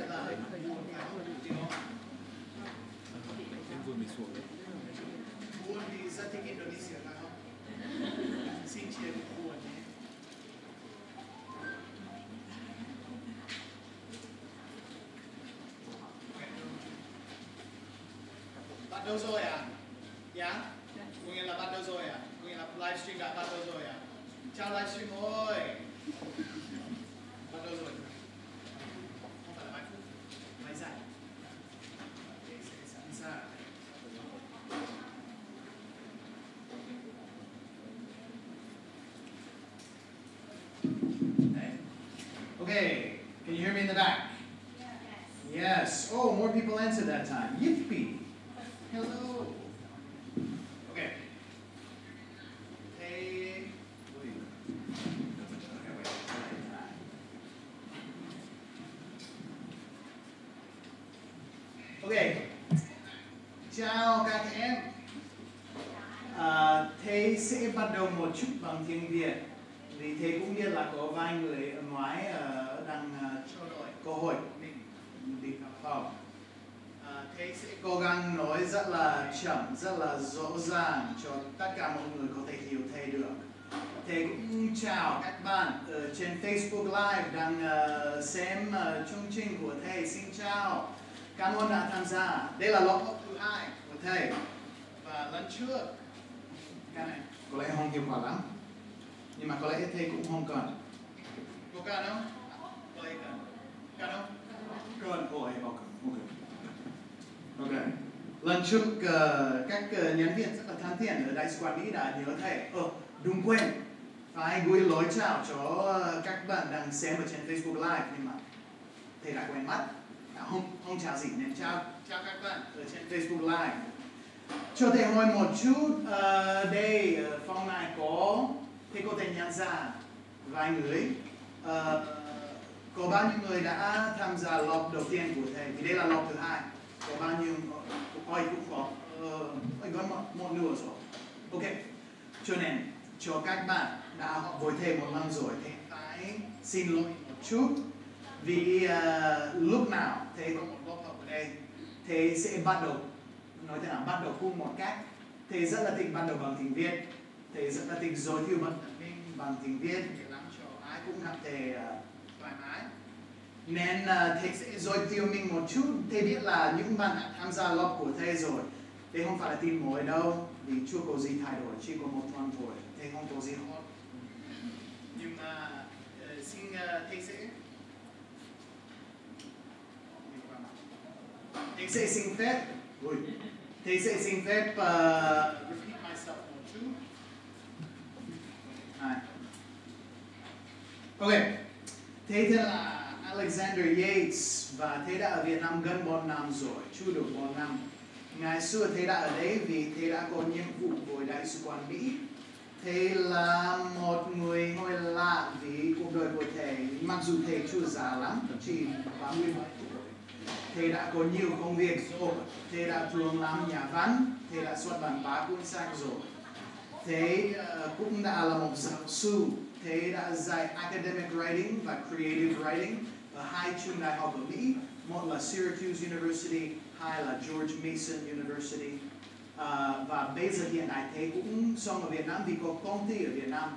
rất là em vừa mới xuống đấy. buồn thì rất thích Indonesia phải không? Xin chia buồn nhé. Bắt đầu rồi à? Dạ? Có nghĩa là bắt đầu rồi à? Có nghĩa là livestream đã bắt đầu rồi à? Chào livestream ơi! Bắt đầu rồi. Không phải là vài phút, vài giây. Để sẽ sẵn sàng. Okay, can you hear me in the back? Yes. Oh, more people answered that time. Yippee! Hello. Okay. Hey. Okay. Chào các em. Thầy sẽ bắt đầu một chút bằng tiếng Việt. Vì thầy cũng biết là có vài người ở ngoài đang chờ đợi cơ hội của mình đi học học. Thầy sẽ cố gắng nói rất là chậm, rất là rõ ràng cho tất cả mọi người có thể hiểu thầy được. Thầy cũng chào các bạn ở trên Facebook Live đang xem chương trình của thầy. Xin chào. Cảm ơn đã tham gia. Đây là lớp học thứ 2 của thầy. Và lần trước, cái này có lẽ không hiệu quả lắm. Nhưng mà có lẽ thầy cũng không cần. Có cần không? Có lẽ cần. Cần không? Cần. Ôi, ok. Lần trước các nhân viên rất là thân thiện ở Đại sứ quán Mỹ đã nhớ thầy. Đừng quên phải gửi lời chào cho các bạn đang xem ở trên Facebook Live. Nhưng mà thầy đã quên mất. Không chào gì nên chào các bạn ở trên Facebook Live. Cho thầy hỏi một chút, đây phòng này có thầy có thể nhận ra vài người. Có bao nhiêu người đã tham gia lớp đầu tiên của thầy? Vì đây là lớp thứ 2. Có bao nhiêu? Ôi cũng có. Gần một nửa rồi. Ok. Cho nên cho các bạn đã học với thầy một năm rồi, thầy phải xin lỗi một chút. Vì lúc nào thầy có một lớp học ở đây, thầy sẽ bắt đầu, nói thế nào, bắt đầu cùng một cách. Thầy rất là thích bắt đầu bằng tiếng Việt. Thầy rất là thích giới thiệu bản thân mình bằng tiếng Việt để làm cho ai cũng cảm thấy thoải mái. Nên thầy sẽ giới thiệu mình một chút. Thầy biết là những bạn đã tham gia lớp của thầy rồi. Thầy không phải là tìm mới đâu, vì chưa có gì thay đổi, chỉ có một tuần thôi. Thầy không có gì hot. Nhưng mà xin thầy sẽ xin phép. Thầy sẽ xin phép repeat myself một chút. Ok. Thầy tên là Alexander Yates và thầy đã ở Việt Nam gần 4 năm rồi, chưa được 4 năm. Ngày xưa thầy đã ở đấy vì thầy đã có nhiệm vụ với Đại sứ quán Mỹ. Thầy là một người hơi lạ vì cuộc đời của thầy, mặc dù thầy chưa già lắm, chỉ 37 tuổi. Thầy đã có nhiều công việc rồi, thầy đã thường làm nhà văn, thầy đã xuất bản 3 cuốn sách rồi. Thầy cũng đã là một giáo sư, thầy đã dạy academic writing và creative writing ở 2 trường đại học ở Mỹ. Một là Syracuse University, hai là George Mason University. Và bây giờ hiện tại thầy cũng sống ở Việt Nam vì có công ty ở Việt Nam.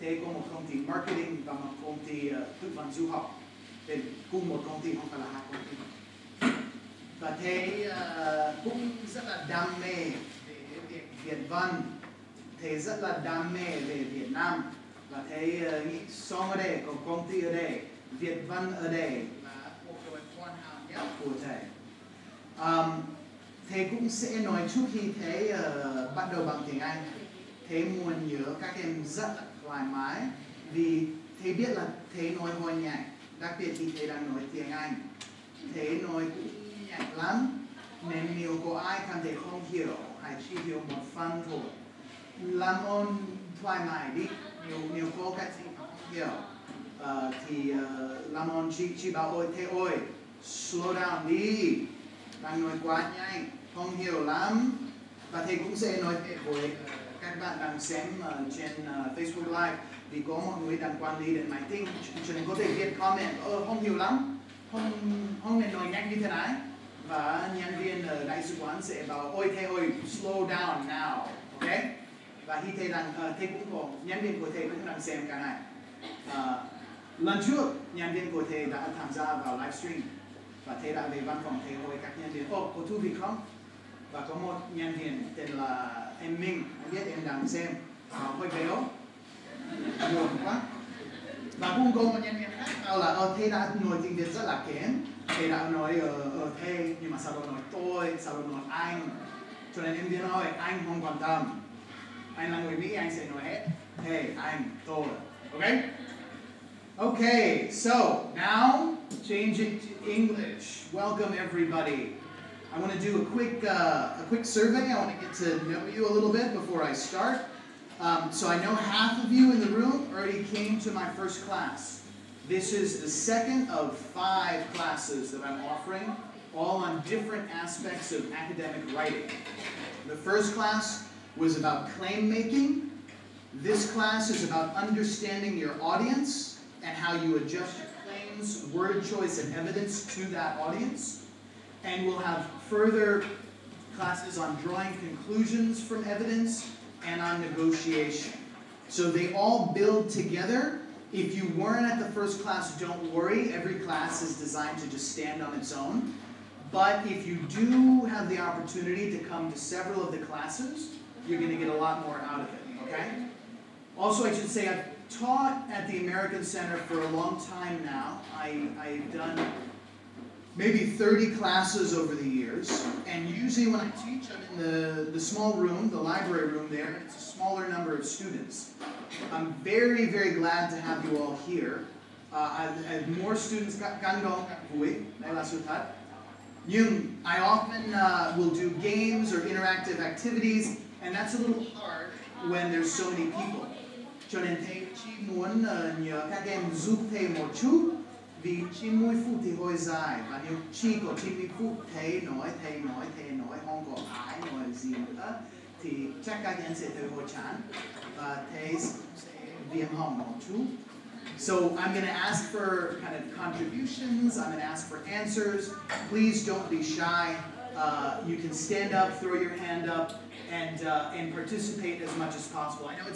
Thầy có một công ty marketing và một công ty tư vấn du học. Thì cùng một công ty, không phải là 2 công ty. Và thầy cũng rất là đam mê về việc Việt văn. Thầy rất là đam mê về Việt Nam. Và thầy nghĩ sống ở đây, có công ty ở đây, Việt văn ở đây là cuộc đời hoàn hảo nhất của thầy. Thầy cũng sẽ nói trước khi thầy bắt đầu bằng tiếng Anh. Thầy muốn nhớ các em rất là thoải mái vì thầy biết là thầy nói hơi nhạy, đặc biệt khi thầy đang nói tiếng Anh. Thầy nói cũng nhạy lắm, nên nếu có ai cảm thấy không hiểu, hãy chỉ hiểu một phần thôi. Làm ơn thoải mái đi, nếu có cái gì mà không hiểu thì làm ơn chỉ bảo ôi thầy ơi, slow down đi, đang nói quá nhanh, không hiểu lắm. Và thầy cũng sẽ nói với các bạn đang xem trên Facebook Live vì có một người đang quản lý đến máy tính cho nên có thể viết comment không hiểu lắm, Không nên nói nhanh như thế này. Và nhân viên ở đại sứ quán sẽ bảo ôi thầy ơi slow down now, ok? Và khi thầy thầy cũng có nhân viên của thầy cũng đang xem cái này. Lần trước nhân viên của thầy đã tham gia vào livestream và thầy đã về văn phòng thầy hỏi các nhân viên có thú vị không? Và có một nhân viên tên là em Minh, không biết em đang xem, hơi béo, buồn quá. Và cũng có một nhân viên khác bảo là thầy đã nói tiếng Việt rất là kém. Thầy đã nói thầy, nhưng mà sau đó nói tôi, sau đó nói anh. Cho nên em viên nói anh không quan tâm. Anh là người Mỹ, anh sẽ nói hết thầy, anh, tôi. Okay? Okay, so now changing to English. Welcome everybody. I want to do a quick survey. I want to get to know you a little bit before I start. So I know half of you in the room already came to my first class. This is the second of 5 classes that I'm offering, all on different aspects of academic writing. The first class was about claim making. This class is about understanding your audience and how you adjust your claims, word choice, and evidence to that audience. And we'll have further classes on drawing conclusions from evidence and on negotiation. So they all build together. If you weren't at the first class, don't worry. Every class is designed to just stand on its own. But if you do have the opportunity to come to several of the classes, you're going to get a lot more out of it, okay? Also, I should say I've taught at the American Center for a long time now. I've done maybe 30 classes over the years, and usually when I teach, I'm in the small room, the library room there, and it's a smaller number of students. I'm very, very glad to have you all here. As more students càng đông càng vui, đây là sự thật. Nhưng I often will do games or interactive activities, and that's a little hard when there's so many people. Cho nên thầy chỉ muốn nhờ các em giúp thầy một chút. Vì 90 phút thì hơi dài, và nếu chỉ có 90 phút thầy nói, không có ai nói gì nữa, thì chắc các em sẽ thấy hơi chán, và thầy sẽ viêm họng một chút. So I'm going to ask for kind of contributions, I'm going to ask for answers. Please don't be shy. You can stand up, throw your hand up, and participate as much as possible. I know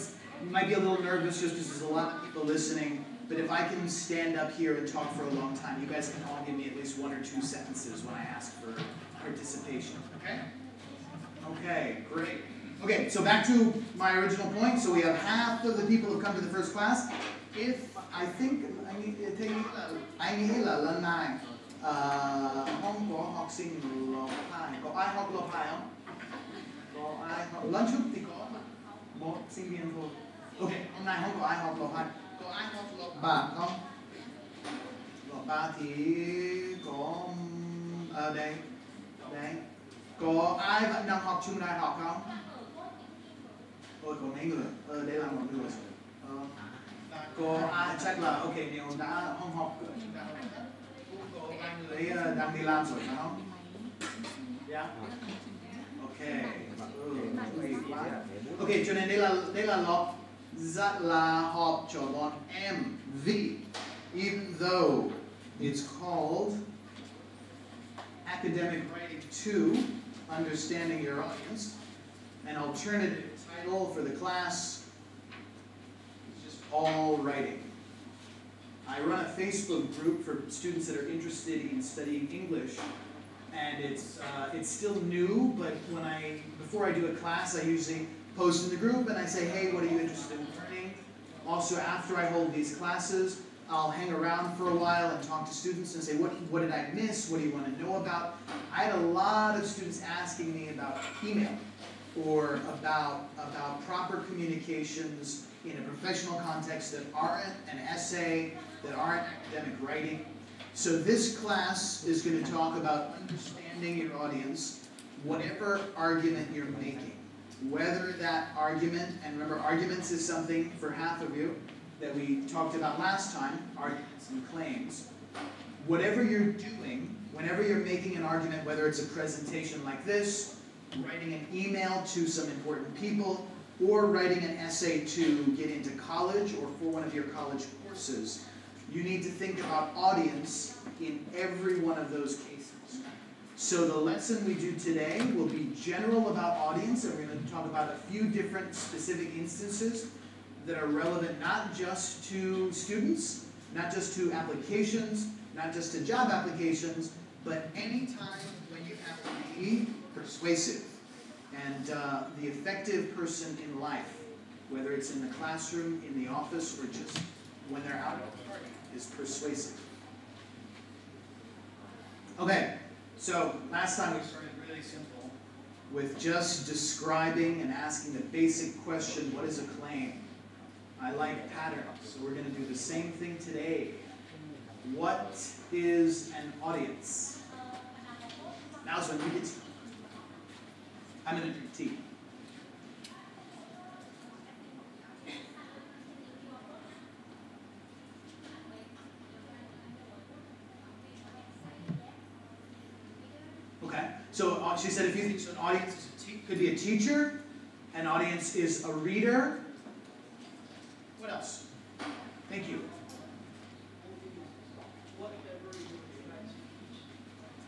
you might be a little nervous just because there's a lot of people listening. But if I can stand up here and talk for a long time, you guys can all give me at least 1 or 2 sentences when I ask for participation, okay? Okay, great. Okay, so back to my original point. So we have half of the people who come to the first class. If I think, anh nghĩ là lần này không có học sinh lọt 2. Có ai học lọt 2 không? Có ai học? Lần trước thì có một sinh viên thôi. Ok, hôm nay không có ai học lọt 2. Có ai học lọt 3 không? Lọt 3 thì có đây. Có ai vẫn đang học trường đại học không? Ôi, có mấy người. Đây là một người. Có ai chắc là ok, nếu đã không học có vài người đang đi làm rồi phải không? Yeah. Ok, cho nên đây là lọt rất là hợp cho bọn em. Vì even though it's called Academic Writing 2, Understanding Your Audience, an alternative title for the class is just all writing. I run a Facebook group for students that are interested in studying English, and it's still new, but before I do a class, I usually post in the group and I say, hey, what are you interested in learning? Also, after I hold these classes, I'll hang around for a while and talk to students and say, what did I miss? What do you want to know about? I had a lot of students asking me about email or about proper communications in a professional context that aren't an essay, that aren't academic writing. So this class is going to talk about understanding your audience, whatever argument you're making. Whether that argument, and remember arguments is something for half of you that we talked about last time, arguments and claims. Whatever you're doing, whenever you're making an argument, whether it's a presentation like this, writing an email to some important people, or writing an essay to get into college or for one of your college courses, you need to think about audience in every one of those cases. So the lesson we do today will be general about audience, and we're going to talk about a few different specific instances that are relevant not just to students, not just to applications, not just to job applications, but any time when you have to be persuasive. And the effective person in life, whether it's in the classroom, in the office, or just when they're out at a party, is persuasive. Okay, so last time we started really simple with just describing and asking the basic question, what is a claim? I like patterns, so we're going to do the same thing today. What is an audience? Now's when you get to. I'm going to drink tea. Okay, so she said a few things. So an audience could be a teacher, an audience is a reader. What else? Thank you.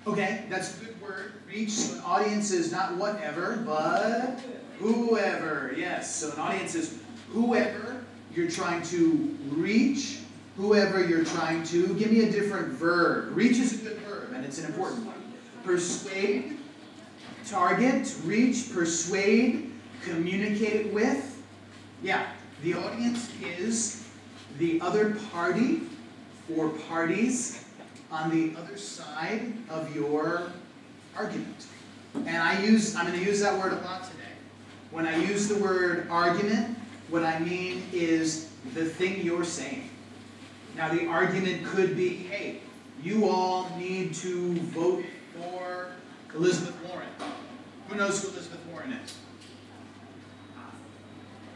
Okay, that's a good word. Reach. So an audience is not whatever, but whoever. Yes, so an audience is whoever you're trying to reach, whoever you're trying to. Give me a different verb. Reach is a good verb, and it's an important one. Persuade, target, reach, persuade, communicate it with. Yeah, the audience is the other party or parties on the other side of your argument. And I'm going to use that word a lot today. When I use the word argument, what I mean is the thing you're saying. Now the argument could be, hey, you all need to vote for Elizabeth Warren. Who knows who Elizabeth Warren is?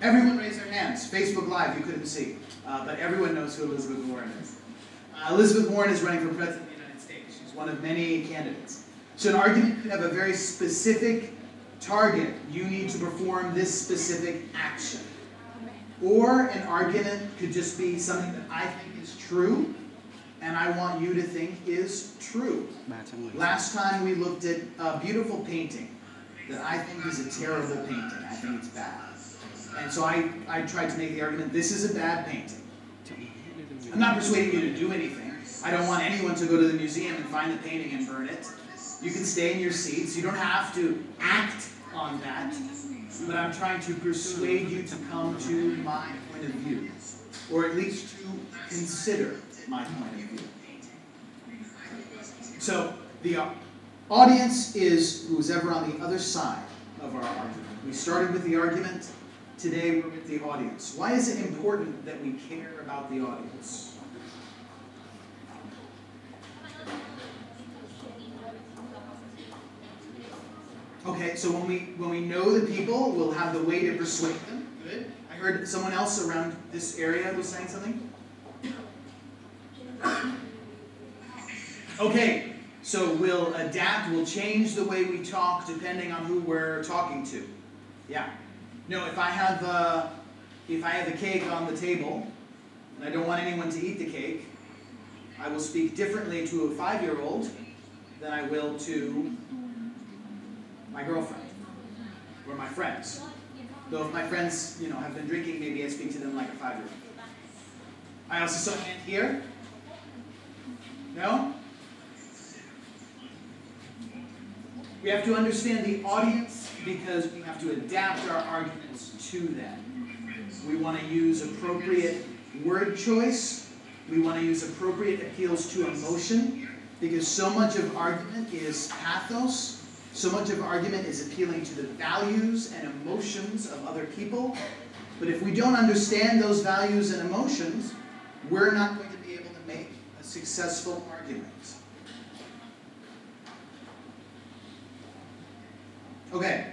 Everyone raise their hands. Facebook Live, you couldn't see. But everyone knows who Elizabeth Warren is. Elizabeth Warren is running for President of the United States. She's one of many candidates. So an argument could have a very specific target. You need to perform this specific action. Or an argument could just be something that I think is true, and I want you to think is true. Last time we looked at a beautiful painting that I think is a terrible painting. I think it's bad. And so I tried to make the argument, this is a bad painting. I'm not persuading you to do anything. I don't want anyone to go to the museum and find the painting and burn it. You can stay in your seats. You don't have to act on that. But I'm trying to persuade you to come to my point of view. Or at least to consider my point of view. So the audience is who's ever on the other side of our argument. We started with the argument. Today we're with the audience. Why is it important that we care about the audience? Okay, so when we know the people, we'll have the way to persuade them. Good. I heard someone else around this area was saying something. Okay, so we'll adapt, we'll change the way we talk depending on who we're talking to. Yeah. No, if I have a cake on the table and I don't want anyone to eat the cake, I will speak differently to a 5-year-old than I will to my girlfriend or my friends. Though if my friends, have been drinking, maybe I speak to them like a 5-year-old. I also saw a hand here. No? We have to understand the audience because we have to adapt our arguments to them. We want to use appropriate word choice. We want to use appropriate appeals to emotion because so much of argument is pathos. So much of argument is appealing to the values and emotions of other people. But if we don't understand those values and emotions, we're not going to be able to make a successful argument. Okay.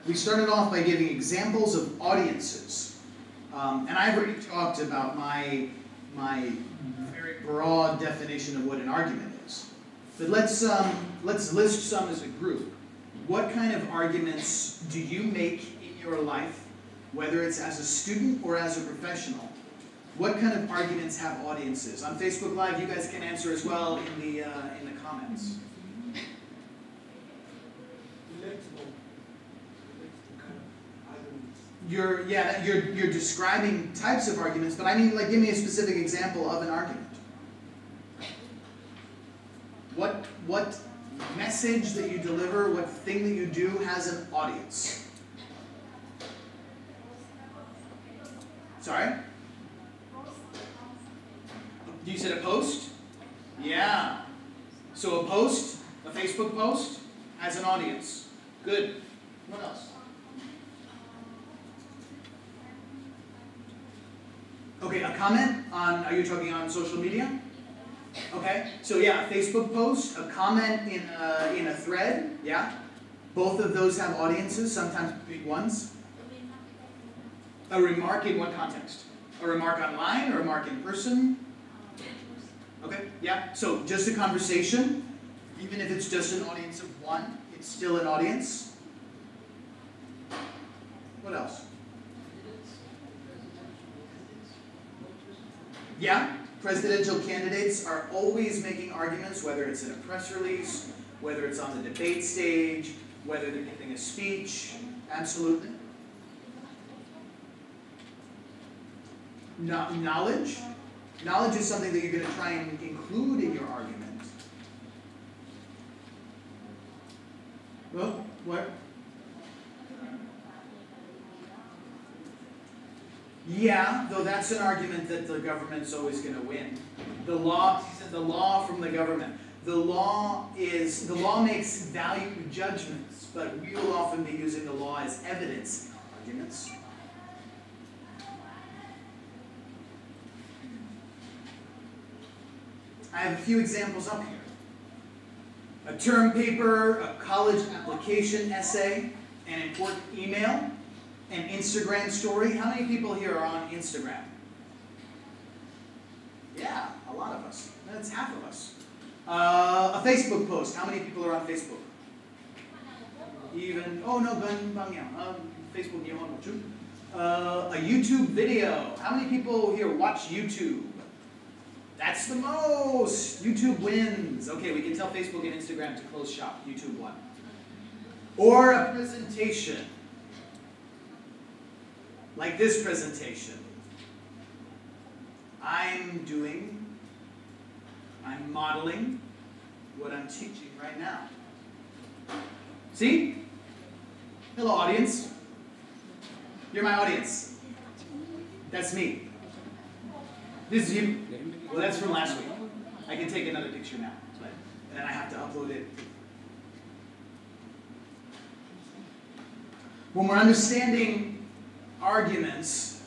We started off by giving examples of audiences. And I've already talked about my very broad definition of what an argument is. But let's list some as a group. What kind of arguments do you make in your life, whether it's as a student or as a professional, What kind of arguments have audiences? On Facebook Live, you guys can answer as well in the comments. You're describing types of arguments, but I mean, like, give me a specific example of an argument. What message that you deliver, what thing that you do has an audience? Sorry? You said a post? Yeah. So a post, a Facebook post, has an audience. Good. What else? Okay, a comment on, are you talking on social media? Okay, so yeah, a Facebook post, a comment in a thread, yeah? Both of those have audiences, sometimes big ones. A remark in what context? A remark online or a remark in person? Okay, yeah, so just a conversation, even if it's just an audience of one, it's still an audience. What else? Yeah, presidential candidates are always making arguments, whether it's in a press release, whether it's on the debate stage, whether they're giving a speech. Absolutely. Knowledge. Knowledge is something that you're going to try and include in your argument. Well, what? Yeah, though that's an argument that the government's always going to win. The law from the government. The law makes value judgments, but we will often be using the law as evidence in arguments. I have a few examples up here. A term paper, a college application essay, an important email, an Instagram story. How many people here are on Instagram? Yeah, a lot of us. That's half of us. A Facebook post. How many people are on Facebook? Even, oh no, Facebook. A YouTube video. How many people here watch YouTube? That's the most. YouTube wins. Okay, we can tell Facebook and Instagram to close shop. YouTube won. Or a presentation. Like this presentation. I'm modeling what I'm teaching right now. See? Hello, audience. You're my audience. That's me. This is you. Well, that's from last week. I can take another picture now, but then I have to upload it. When we're understanding arguments,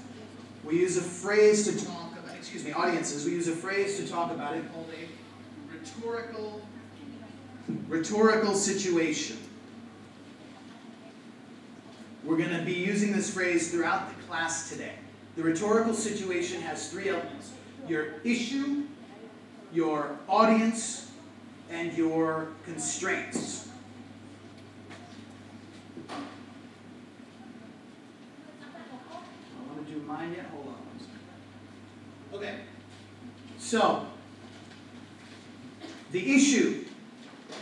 we use a phrase to talk about, audiences, we use a phrase to talk about it called a rhetorical situation. We're going to be using this phrase throughout the class today. The rhetorical situation has three elements: your issue, your audience, and your constraints. I want to do mine yet? Hold on. Okay. So, the issue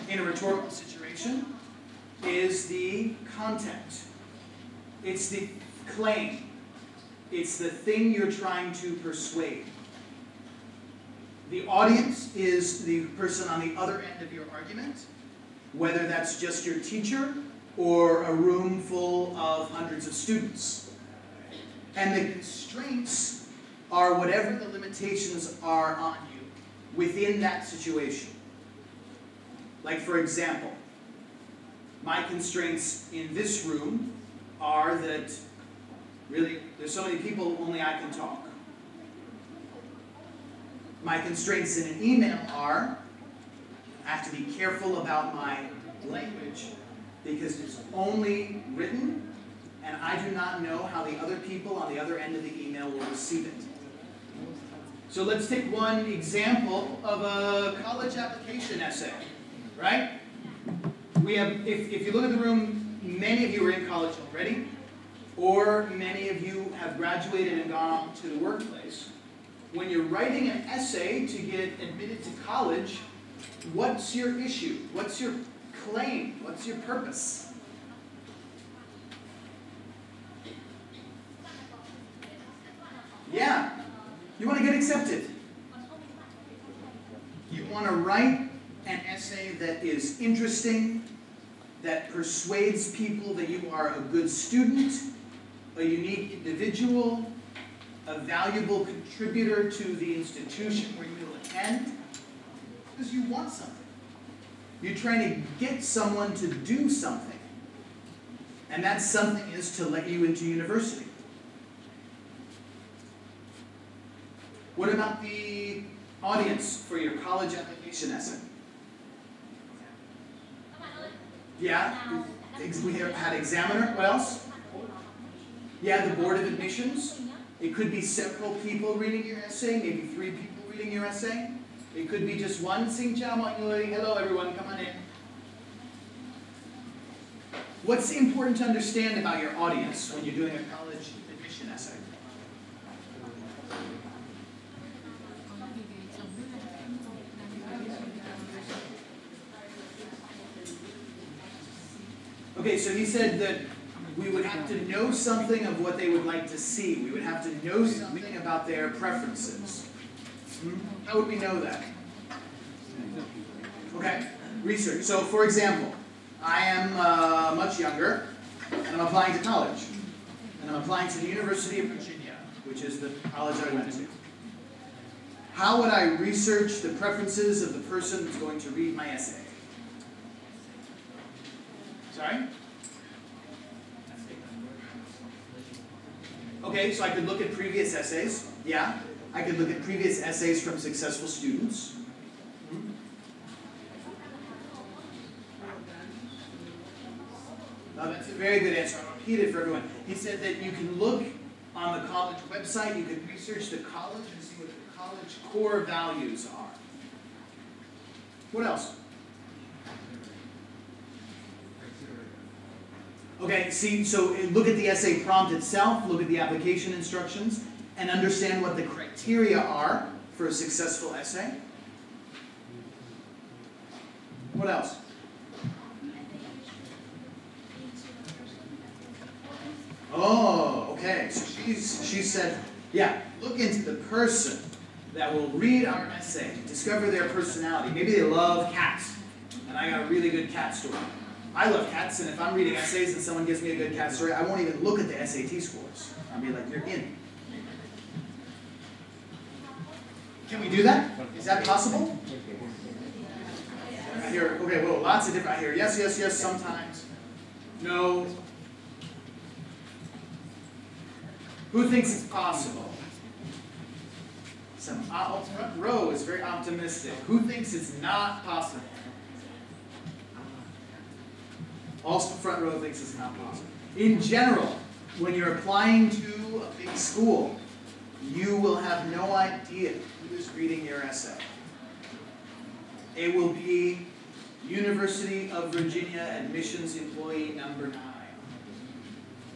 in a rhetorical situation is the content. It's the claim. It's the thing you're trying to persuade. The audience is the person on the other end of your argument, whether that's just your teacher or a room full of hundreds of students. And the constraints are whatever the limitations are on you within that situation. Like, for example, my constraints in this room are that, really, there's so many people, only I can talk. My constraints in an email are, I have to be careful about my language because it's only written and I do not know how the other people on the other end of the email will receive it. So let's take one example of a college application essay, right? We have, if you look at the room, many of you are in college already, or many of you have graduated and gone on to the workplace. when you're writing an essay to get admitted to college, what's your issue? What's your claim? What's your purpose? Yeah, you want to get accepted. You want to write an essay that is interesting, that persuades people that you are a good student, a unique individual, a valuable contributor to the institution where you will attend, because you want something. You're trying to get someone to do something. And that something is to let you into university. What about the audience for your college application essay? Yeah, we had examiner. What else? Yeah, the Board of Admissions. It could be several people reading your essay, maybe 3 people reading your essay. It could be just one. Xin chào mọi người. Hello everyone, come on in. What's important to understand about your audience when you're doing a college admission essay? Okay, so he said that we would have to know something of what they would like to see. We would have to know something about their preferences. How would we know that? Okay, research. So, for example, I am much younger, and I'm applying to college. And I'm applying to the University of Virginia, which is the college I went to. How would I research the preferences of the person who's going to read my essay? Sorry? Okay, so I could look at previous essays. Yeah. I could look at previous essays from successful students. That's a very good answer. I'll repeat it for everyone. He said that you can look on the college website, you can research the college and see what the college core values are. What else? Okay, see, so look at the essay prompt itself, look at the application instructions, and understand what the criteria are for a successful essay. What else? Oh, okay. So she said, yeah, look into the person that will read our essay, discover their personality. Maybe they love cats, and I got a really good cat story. I love cats, and if I'm reading essays and someone gives me a good cat story, I won't even look at the SAT scores. I'll be like, you're in. Can we do that? Is that possible? I hear, okay, well, lots of different, I hear yes, yes, yes, sometimes. No. Who thinks it's possible? Some front row is very optimistic. Who thinks it's not possible? Also, front row thinks it's not possible. In general, when you're applying to a big school, you will have no idea who is reading your essay. It will be University of Virginia admissions employee number 9.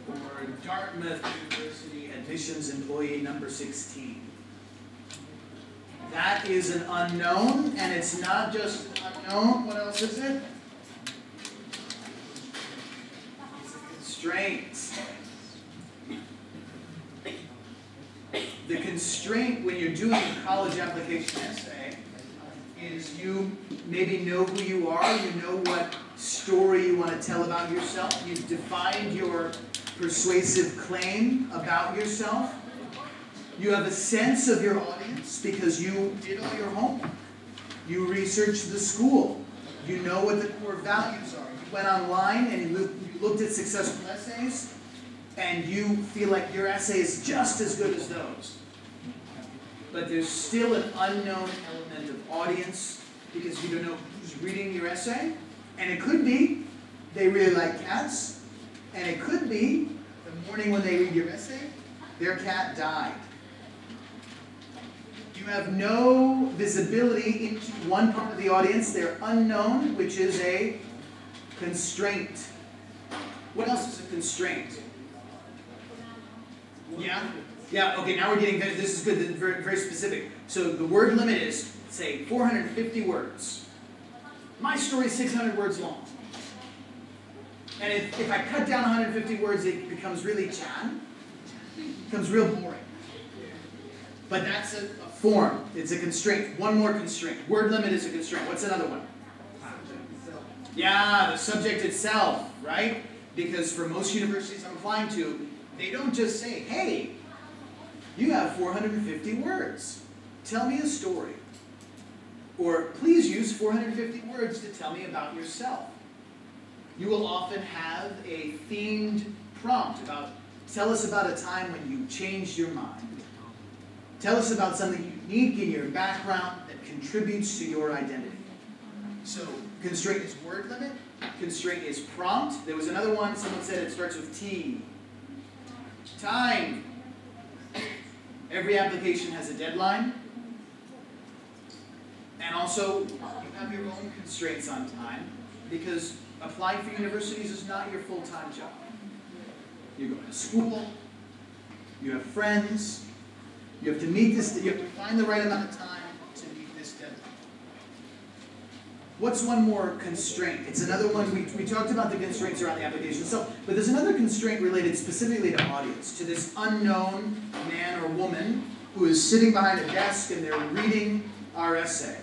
Or Dartmouth University admissions employee number 16. That is an unknown, and it's not just an unknown. What else is it? Constraints. The constraint when you're doing a college application essay is you maybe know who you are, you know what story you want to tell about yourself, you've defined your persuasive claim about yourself, you have a sense of your audience because you did all your homework, you researched the school, you know what the core values are, you went online and you looked at successful essays, and you feel like your essay is just as good as those. But there's still an unknown element of audience because you don't know who's reading your essay. And it could be they really like cats. And it could be the morning when they read your essay, their cat died. You have no visibility into one part of the audience. They're unknown, which is a constraint. What else is a constraint? Yeah? Yeah, okay, now we're getting, this is good, this is very, very specific. So the word limit is, say, 450 words. My story is 600 words long. And if I cut down 150 words, it becomes really chan. It becomes real boring. But that's a form. It's a constraint. One more constraint. Word limit is a constraint. What's another one? Yeah, the subject itself, right? Because for most universities I'm applying to, they don't just say, hey, you have 450 words. Tell me a story. Or please use 450 words to tell me about yourself. You will often have a themed prompt about, tell us about a time when you changed your mind. Tell us about something unique in your background that contributes to your identity. So, constraint is word limit. Constraint is prompt. There was another one, someone said it starts with T. Time. Every application has a deadline. And also, you have your own constraints on time, because applying for universities is not your full-time job. You go to school, you have friends, you have to meet this, you have to find the right amount of time to meet this deadline. What's one more constraint? It's another one, we talked about the constraints around the application itself, but there's another constraint related specifically to audience, to this unknown man or woman who is sitting behind a desk and they're reading our essay.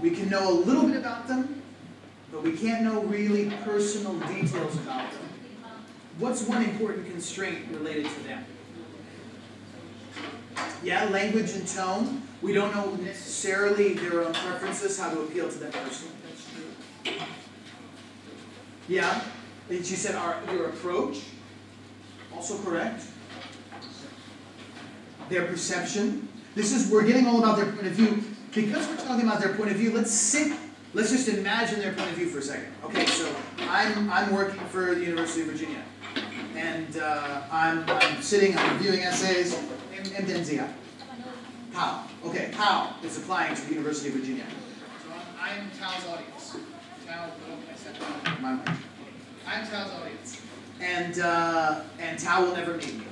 We can know a little bit about them, but we can't know really personal details about them. What's one important constraint related to them? Yeah, language and tone. We don't know necessarily their own preferences, how to appeal to them personally. That's true. Yeah, and she said your approach, also correct. Their perception. We're getting all about their point of view. Because we're talking about their point of view, let's just imagine their point of view for a second. Okay, so I'm working for the University of Virginia, and I'm sitting, I'm reviewing essays. Tao. Okay, Tao is applying to the University of Virginia. So I'm Tao's audience. I'm Tao's audience, and Tao will never meet me.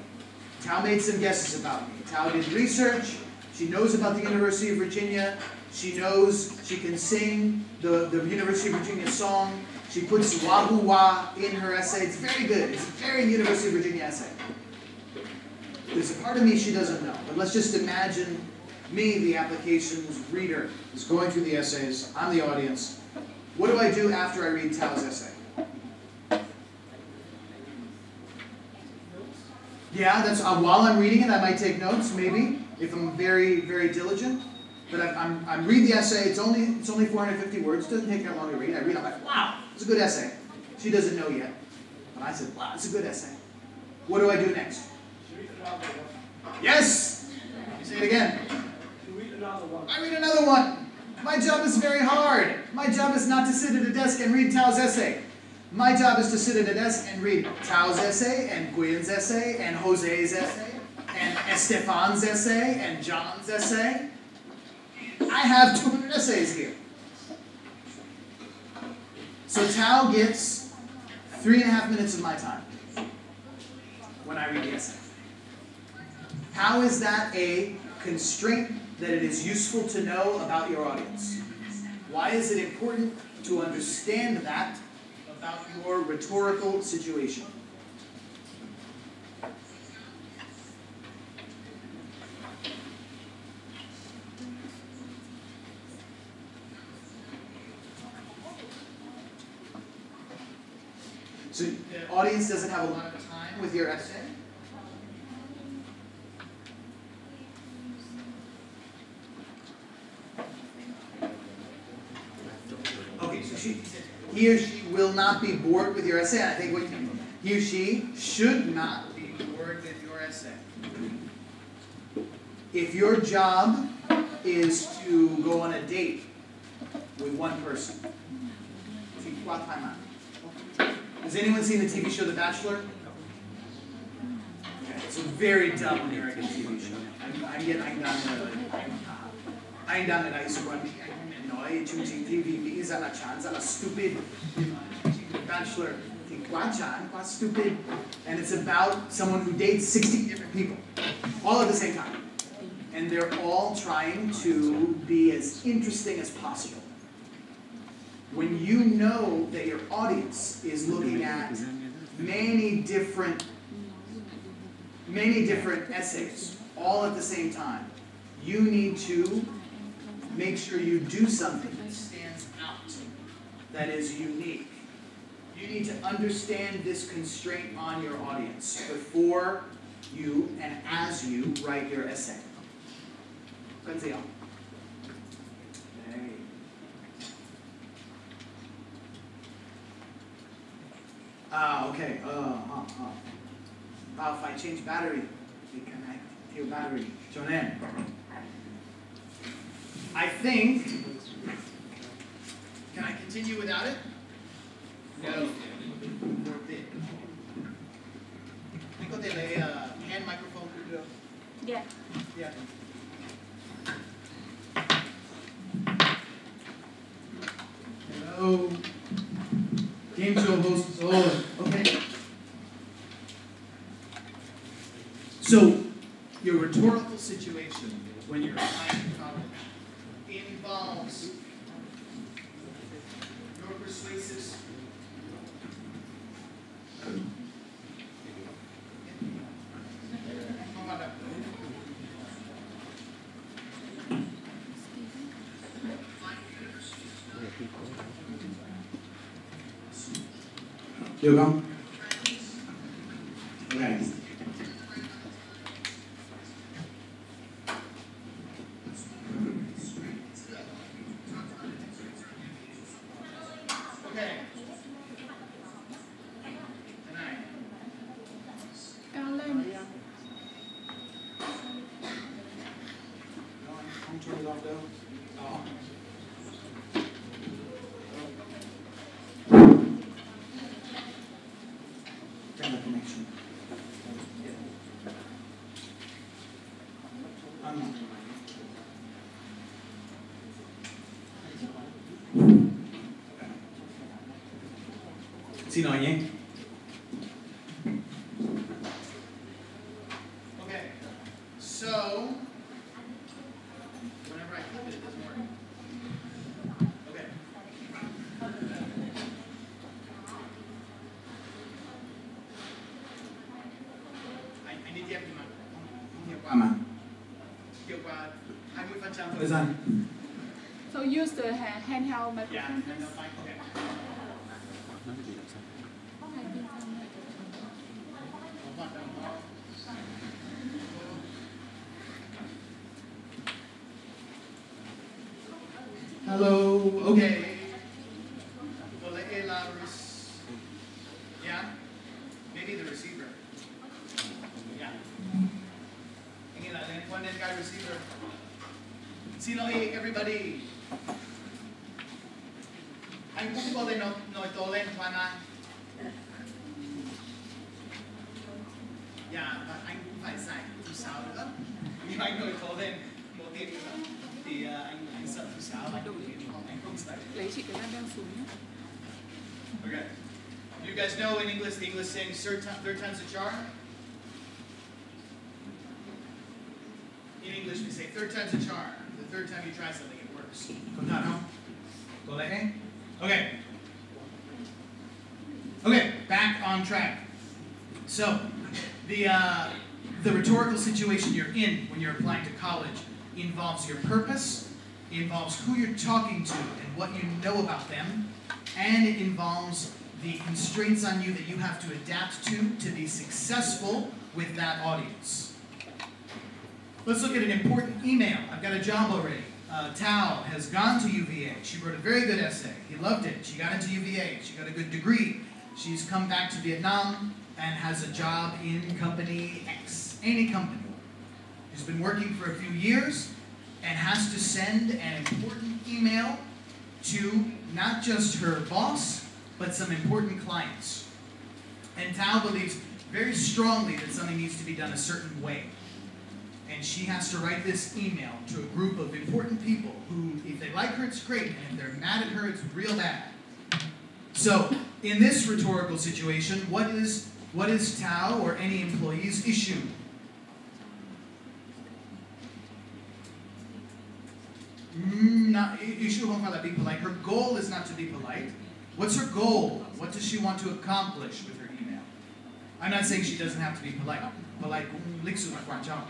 Tao made some guesses about me. Tao did research. She knows about the University of Virginia. She knows she can sing the University of Virginia song. She puts wahoo wah in her essay. It's very good. It's a very University of Virginia essay. There's a part of me she doesn't know. But let's just imagine me, the application's reader, is going through the essays. I'm the audience. What do I do after I read Tao's essay? Yeah, that's while I'm reading it, I might take notes, maybe, if I'm very, very diligent. But I read the essay. It's only 450 words. It doesn't take that long to read. I read. I'm like, wow, it's a good essay. She doesn't know yet, but I said, wow, it's a good essay. What do I do next? Yes. You say it again. I read another one. My job is very hard. My job is not to sit at a desk and read Tao's essay. My job is to sit at a desk and read Tao's essay, and Guyen's essay, and Jose's essay, and Estefan's essay, and John's essay. I have 200 essays here. So Tao gets 3.5 minutes of my time when I read the essay. How is that a constraint that it is useful to know about your audience? Why is it important to understand that about your rhetorical situation? So the audience doesn't have a lot of time with your essay. Okay, so he or she will not be bored with your essay. And I think what he or she should not be bored with your essay. If your job is to go on a date with one person, has anyone seen the TV show The Bachelor? Okay, it's a very dumb American TV show. Bachelor, quá chán, quá stupid, and it's about someone who dates 60 different people, all at the same time. And they're all trying to be as interesting as possible. When you know that your audience is looking at many different essays, all at the same time, you need to make sure you do something that stands out, that is unique. You need to understand this constraint on your audience before you and as you write your essay. 跟住有。Okay. If I change battery, reconnect your battery. cho nên, I think, can I continue without it? No. Anh có thể lấy hand microphone cũng được. Yeah. Yeah. Hello. Game show host. Oh, okay. So, your rhetorical situation when you're applying to college involves your persuasive. Được không? Okay. Cao lên. Không turn it off đâu. Đó. Connection. Xin lỗi nhé. Okay. So, whenever I click it, it doesn't work. Okay. I need to have hiệu quả mà. Hiệu quả 20% thời gian. So use the handheld microphone. Yeah, handheld mic. Okay. Hello. Okay. Yeah. Maybe the receiver. Yeah. Ingin lah, one that guy receiver. Xin lỗi everybody. Anh cũng có thể nói to lên thoải mái. Dạ, và anh cũng phải giải thứ sáu nữa. Nhưng anh nói to lên một tiếng nữa thì anh sợ thứ sáu anh không giải. Lấy chị cái đang xuống nhé. Okay. You guys know in English, the English saying third time's a charm? In English, we say third time's a charm. The third time you try something, it works. Go ahead. Okay. Okay, back on track. So, the rhetorical situation you're in when you're applying to college involves your purpose, it involves who you're talking to and what you know about them, and it involves the constraints on you that you have to adapt to be successful with that audience. Let's look at an important email. I've got a job already. Tao has gone to UVA. She wrote a very good essay. He loved it. She got into UVA. She got a good degree. She's come back to Vietnam and has a job in company X, any company. She's been working for a few years and has to send an important email to not just her boss, but some important clients. And Tao believes very strongly that something needs to be done a certain way. And she has to write this email to a group of important people who, if they like her, it's great, and if they're mad at her, it's real bad. So, In this rhetorical situation, what is Tao or any employee's issue? Issue không phải là being polite. Her goal is not to be polite. What's her goal? What does she want to accomplish with her email? I'm not saying she doesn't have to be polite. Polite cũng lịch sự là quan trọng.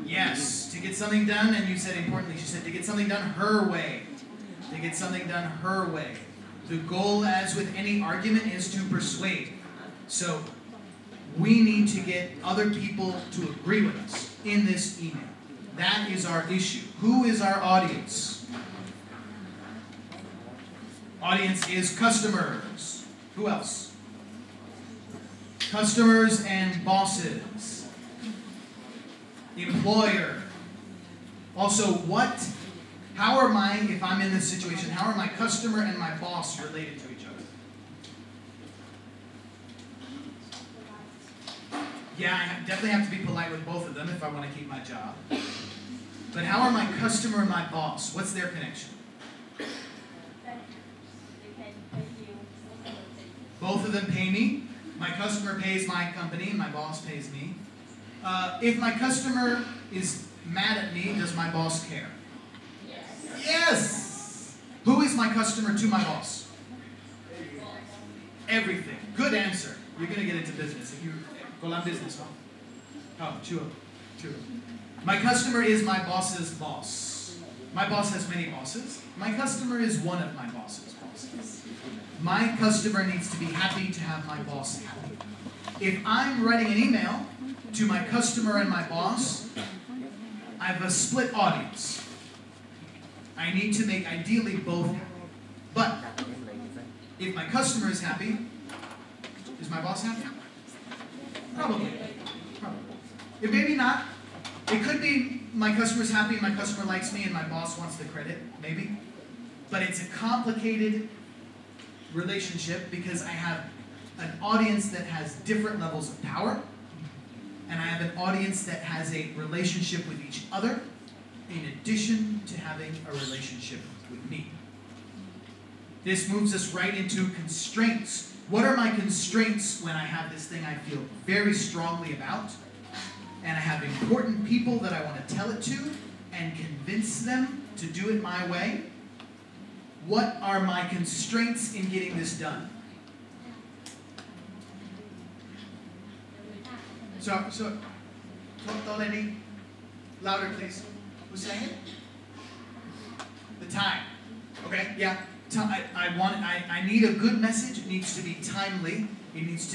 Yes, to get something done, and you said importantly, she said to get something done her way. To get something done her way. The goal, as with any argument, is to persuade. So, we need to get other people to agree with us in this email. That is our issue. Who is our audience? Audience is customers. Who else? Customers and bosses. Employer. Also, how are if I'm in this situation, how are my customer and my boss related to each other? Yeah, I definitely have to be polite with both of them if I want to keep my job. But how are my customer and my boss? What's their connection? Both of them pay me. My customer pays my company, and my boss pays me. If my customer is mad at me, does my boss care? Yes! Who is my customer to my boss? Everything. Good answer. You're going to get into business. If you go on business, huh? Oh, sure. My customer is my boss's boss. My boss has many bosses. My customer is one of my boss's bosses. My customer needs to be happy to have my boss happy. If I'm writing an email to my customer and my boss, I have a split audience. I need to make ideally both happy. But if my customer is happy, is my boss happy? Probably. It maybe not. It could be my customer's happy and my customer likes me and my boss wants the credit, maybe. But it's a complicated relationship because I have an audience that has different levels of power, and I have an audience that has a relationship with each other in addition to having a relationship with me. This moves us right into constraints. What are my constraints when I have this thing I feel very strongly about, and I have important people that I want to tell it to and convince them to do it my way? What are my constraints in getting this done? So, don't any louder, please. Who's saying it? The time. Okay, yeah. I need a good message. It needs to be timely. It needs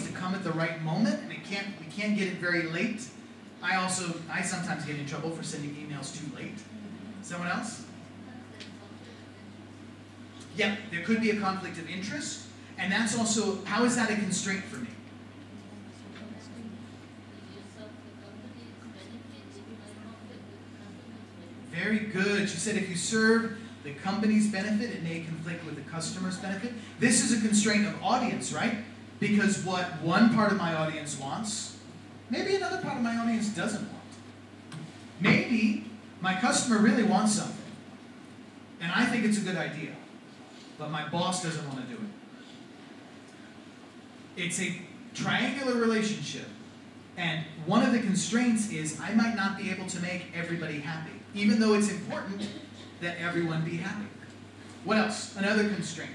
to come at the right moment, and we can't get it very late. I sometimes get in trouble for sending emails too late. Someone else? Yep, there could be a conflict of interest, and that's also, how is that a constraint for me? Very good. She said if you serve the company's benefit, it may conflict with the customer's benefit. This is a constraint of audience, right? Because what one part of my audience wants, maybe another part of my audience doesn't want. Maybe my customer really wants something, and I think it's a good idea, but my boss doesn't want to do it. It's a triangular relationship, and one of the constraints is I might not be able to make everybody happy, even though it's important that everyone be happy. What else? Another constraint.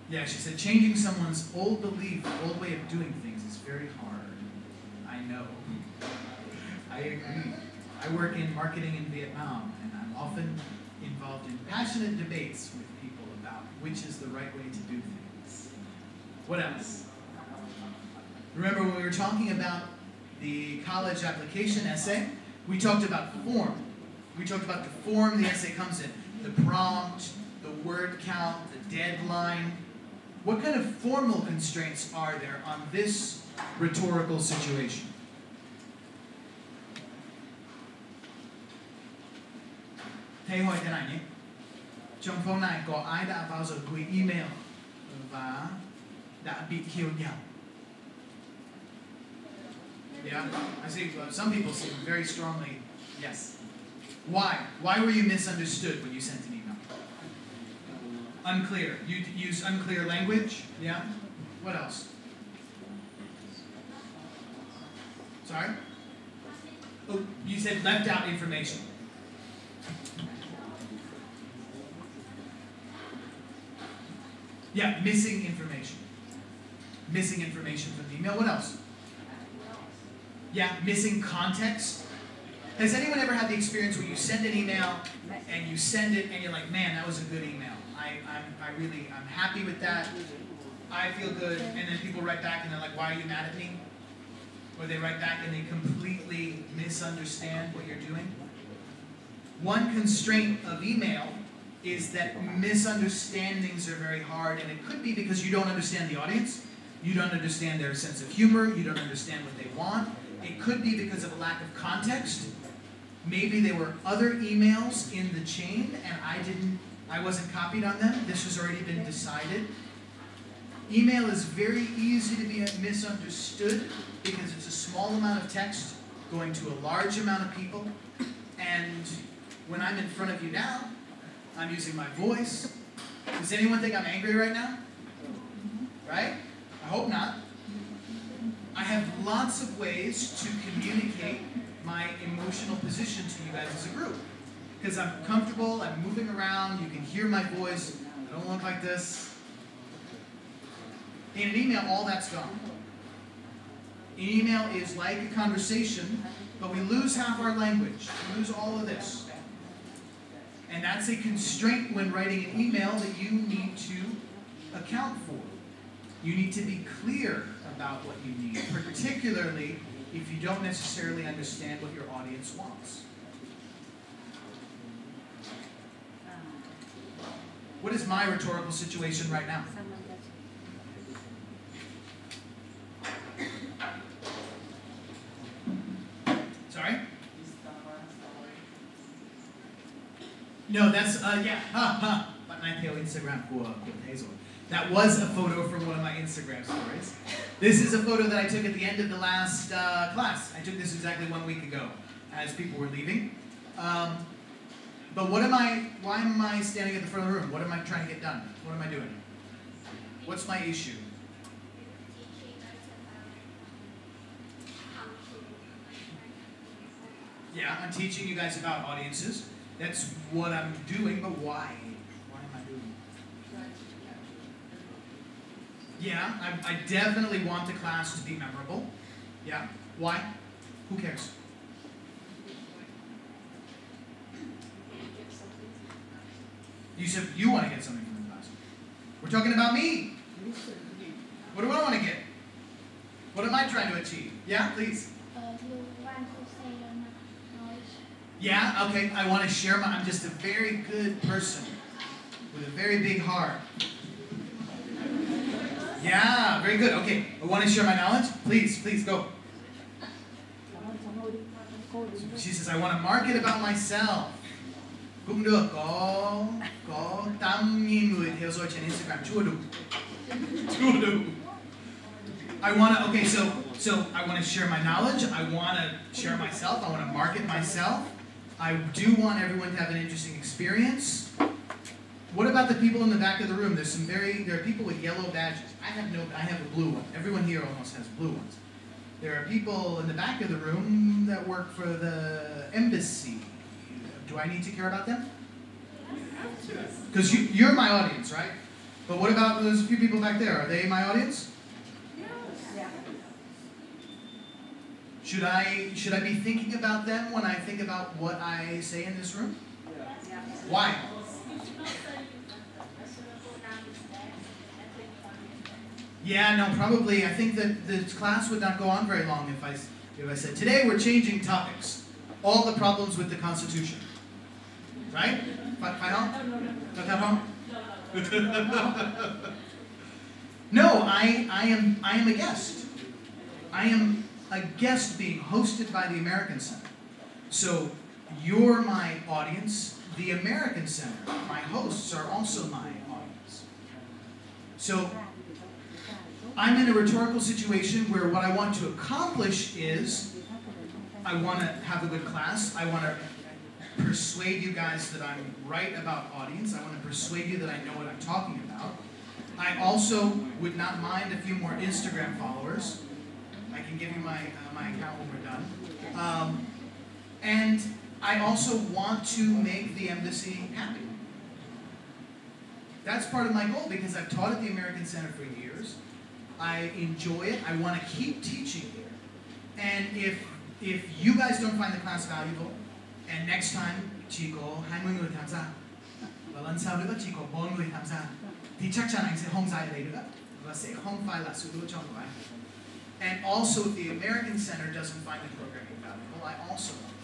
Yeah, she said changing someone's old belief, old way of doing things is very hard. I know. I agree. I work in marketing in Vietnam, and I'm often involved in passionate debates with people about which is the right way to do things. What else? Remember when we were talking about the college application essay, we talked about form. We talked about the form the essay comes in. The prompt, the word count, the deadline. What kind of formal constraints are there on this rhetorical situation? Thầy hỏi thế này nhé. Trong phone này có ai đã bao giờ gửi email và đã bị khiêu nhạo? Yeah, I see. Some people seem very strongly, yes. Why? Why were you misunderstood when you sent an email? Unclear. You use unclear language? Yeah? What else? Sorry? Oh, you said left out information. Yeah, missing information. Missing information from the email. What else? Yeah, missing context. Has anyone ever had the experience where you send an email and you send it and you're like, man, that was a good email. I'm happy with that. I feel good. And then people write back and they're like, why are you mad at me? Or they write back and they completely misunderstand what you're doing. One constraint of email is that misunderstandings are very hard, and it could be because you don't understand the audience, you don't understand their sense of humor, you don't understand what they want. It could be because of a lack of context. Maybe there were other emails in the chain and I wasn't copied on them. This has already been decided. Email is very easy to be misunderstood because it's a small amount of text going to a large amount of people. And when I'm in front of you now, I'm using my voice. Does anyone think I'm angry right now? Right? I hope not. I have lots of ways to communicate my emotional position to you guys as a group. Because I'm comfortable, I'm moving around, you can hear my voice, I don't look like this. In an email, all that's gone. An email is like a conversation, but we lose half our language. We lose all of this. And that's a constraint when writing an email that you need to account for. You need to be clear about what you need, particularly if you don't necessarily understand what your audience wants. What is my rhetorical situation right now? Sorry? No, that's, yeah, Bạn này theo Instagram của Hazel. That was a photo from one of my Instagram stories. This is a photo that I took at the end of the last class. I took this exactly 1 week ago as people were leaving. But why am I standing at the front of the room? What am I trying to get done? What am I doing? What's my issue? Yeah, I'm teaching you guys about audiences. That's what I'm doing, but why? Why am I doing it? Yeah, I definitely want the class to be memorable. Yeah, why? Who cares? You said you want to get something from the class. We're talking about me. What do I want to get? What am I trying to achieve? Yeah, please. You want to say your knowledge. Yeah, okay, I want to share I'm just a very good person with a very big heart. Yeah, very good. Okay, I want to share my knowledge. Please, go. She says, I want to market about myself. Cũng được, có 8.000 người theo dõi trên Instagram, chưa đủ. I want to, okay, so I want to share my knowledge, I want to share myself, I want to market myself. I do want everyone to have an interesting experience. What about the people in the back of the room? There are people with yellow badges. I have a blue one. Everyone here almost has blue ones. There are people in the back of the room that work for the embassy. Do I need to care about them? Because you're my audience, right? But what about those few people back there? Are they my audience? Should I be thinking about them when I think about what I say in this room? Why? Yeah, no, probably. I think that the class would not go on very long if I said, today we're changing topics. All the problems with the Constitution. Right? No, I am a guest. I am a guest being hosted by the American Center. So you're my audience. The American Center, my hosts, are also my audience. So I'm in a rhetorical situation where what I want to accomplish is I want to have a good class. I want to persuade you guys that I'm right about audience. I want to persuade you that I know what I'm talking about. I also would not mind a few more Instagram followers. I can give you my account when we're done. And I also want to make the embassy happy. That's part of my goal because I've taught at the American Center for years. I enjoy it. I want to keep teaching here. And if you guys don't find the class valuable, and next time, Chico, 20 người tham gia, và lần sau nữa chỉ có 4 người tham gia, thì chắc chắn anh sẽ không dạy lại nữa, và sẽ không phải là sự lựa chọn của anh. And also, if the American Center doesn't find the programming valuable, I also won't.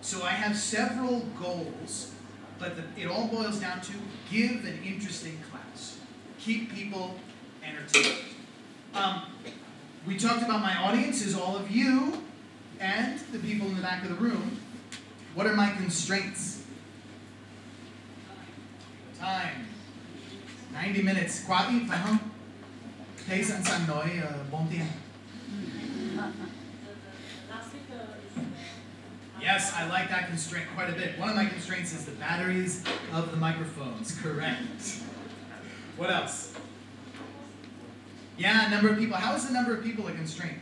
So I have several goals, but it all boils down to give an interesting class. Keep people entertained. We talked about my audience is all of you and the people in the back of the room. What are my constraints? Time. 90 minutes. Quá ít phải không? Thấy sẵn sàng nói 4 tiếng. Yes, I like that constraint quite a bit. One of my constraints is the batteries of the microphones. Correct. What else? Yeah, number of people. How is the number of people a constraint?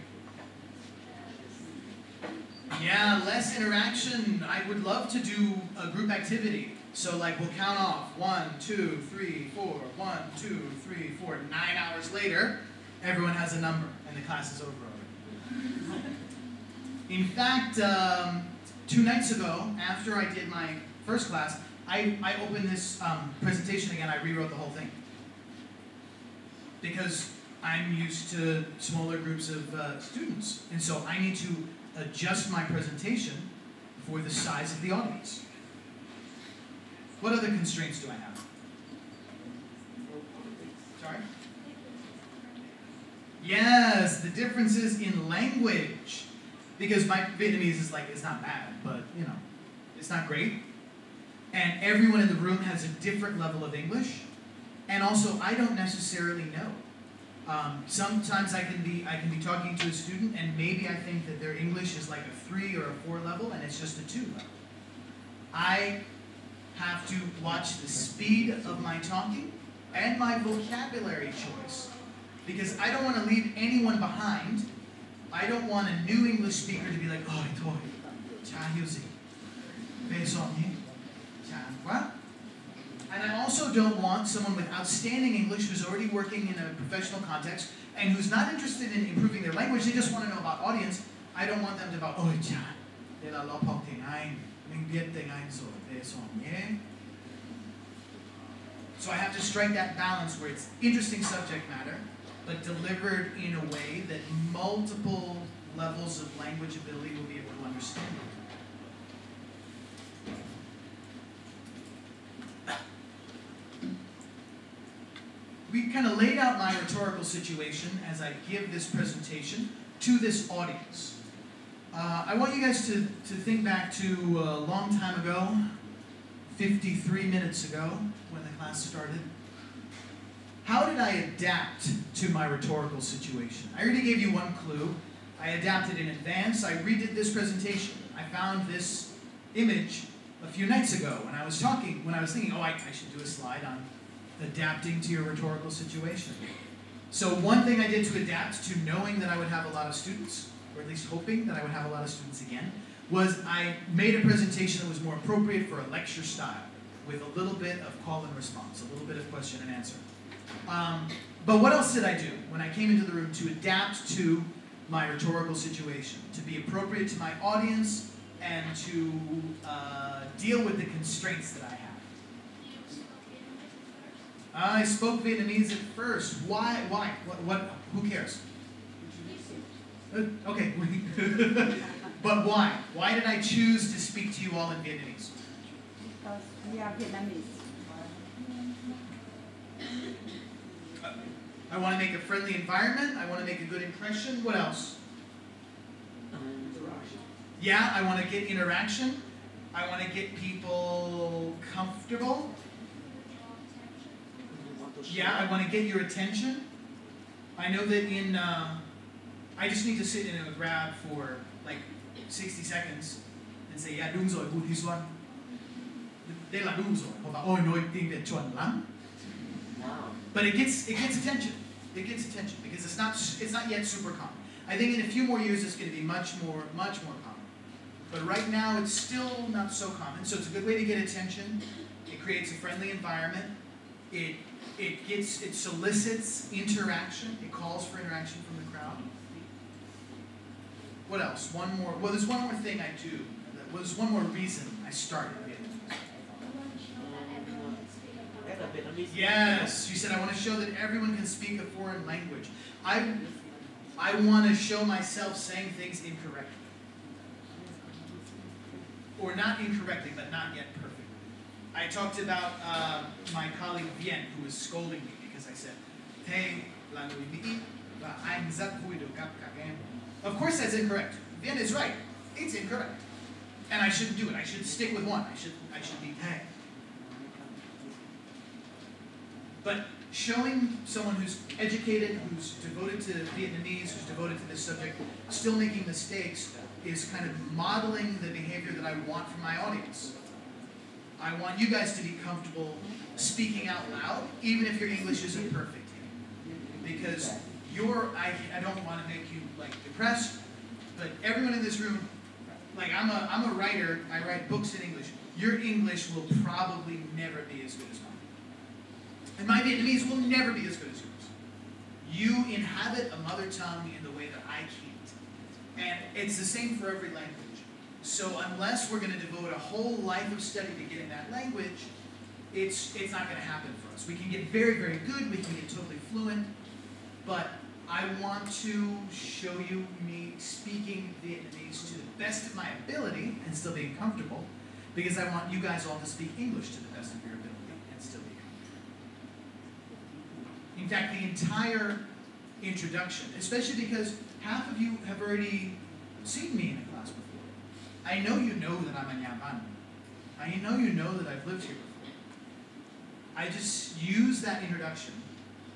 Yeah, less interaction. I would love to do a group activity. So like we'll count off 1, 2, 3, 4, 1, 2, 3, 4. 9 hours later, everyone has a number and the class is over already. In fact, 2 nights ago, after I did my first class, I opened this presentation again. I rewrote the whole thing. Because I'm used to smaller groups of students. And so I need to adjust my presentation for the size of the audience. What other constraints do I have? Sorry? Yes, the differences in language. Because my Vietnamese is it's not bad, but you know, it's not great. And everyone in the room has a different level of English. And also, I don't necessarily know. Sometimes I can be talking to a student and maybe I think that their English is like a 3 or a 4 level and it's just a 2 level. I have to watch the speed of my talking and my vocabulary choice because I don't want to leave anyone behind. I don't want a new English speaker to be like, oh, thôi, chả hiểu gì, về giọng nhé, chán quá. And I also don't want someone with outstanding English who's already working in a professional context and who's not interested in improving their language. They just want to know about audience. I don't want them to go, ôi chà, đây là lớp học tiếng Anh, mình biết tiếng Anh rồi, về giọng nhé. So I have to strike that balance where it's interesting subject matter, but delivered in a way that multiple levels of language ability will be able to understand it. We kind of laid out my rhetorical situation as I give this presentation to this audience. I want you guys to think back to a long time ago, 53 minutes ago, when the class started. How did I adapt to my rhetorical situation? I already gave you one clue. I adapted in advance. I redid this presentation. I found this image a few nights ago when I was thinking, oh, I should do a slide on adapting to your rhetorical situation. So one thing I did to adapt to knowing that I would have a lot of students, or at least hoping that I would have a lot of students again, was I made a presentation that was more appropriate for a lecture style, with a little bit of call and response, a little bit of question and answer. But what else did I do when I came into the room to adapt to my rhetorical situation, to be appropriate to my audience, and to deal with the constraints that I have? I spoke Vietnamese at first. Why? What? Who cares? Okay. But why? Why did I choose to speak to you all in Vietnamese? Because we are Vietnamese. I want to make a friendly environment. I want to make a good impression. What else? Yeah, I want to get interaction. I want to get people comfortable. Yeah, I want to get your attention. I know that I just need to sit in a grab for like 60 seconds and say, yeah, đúng rồi, Bùi Thị Xuân. đây là đủ rồi, họ bảo ôi nói tiếng Việt chuẩn lắm. But it gets attention. It gets attention because it's not yet super common. I think in a few more years it's going to be much more common. But right now it's still not so common. So it's a good way to get attention. It creates a friendly environment. It solicits interaction. It calls for interaction from the crowd. What else? One more. Well, there's one more thing I do. Well, there's one more reason I started. Yes, you said I want to show that everyone can speak a foreign language. I want to show myself saying things incorrectly. Or not incorrectly, but not yet perfectly. I talked about my colleague Vien, who was scolding me because I said, "Hey, là người Mỹ và anh rất vui được gặp các em." Of course that's incorrect. Vien is right. It's incorrect. And I shouldn't do it. I should stick with one. I should be hey. But showing someone who's educated, who's devoted to Vietnamese, who's devoted to this subject, still making mistakes, is kind of modeling the behavior that I want from my audience. I want you guys to be comfortable speaking out loud, even if your English isn't perfect. Because I don't want to make you like depressed, but everyone in this room, like I'm a writer, I write books in English. Your English will probably never be as good as mine. And my Vietnamese will never be as good as yours. You inhabit a mother tongue in the way that I can't. And it's the same for every language. So unless we're going to devote a whole life of study to getting that language, it's not going to happen for us. We can get very, very good, we can get totally fluent, but I want to show you me speaking Vietnamese to the best of my ability and still being comfortable, because I want you guys all to speak English to the best of your ability and still be comfortable. In fact, the entire introduction, especially because half of you have already seen me in a class before. I know you know that I'm a Nha Van. I know you know that I've lived here before. I just use that introduction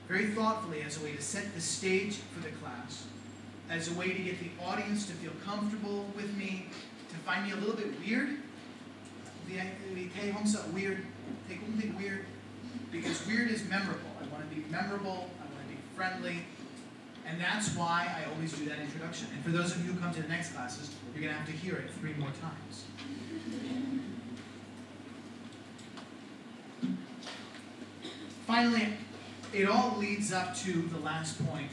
very thoughtfully as a way to set the stage for the class, as a way to get the audience to feel comfortable with me, to find me a little bit weird. Weird. Weird. Because weird is memorable. I want to be memorable. I want to be friendly. And that's why I always do that introduction. And for those of you who come to the next classes, you're going to have to hear it 3 more times. Finally, it all leads up to the last point.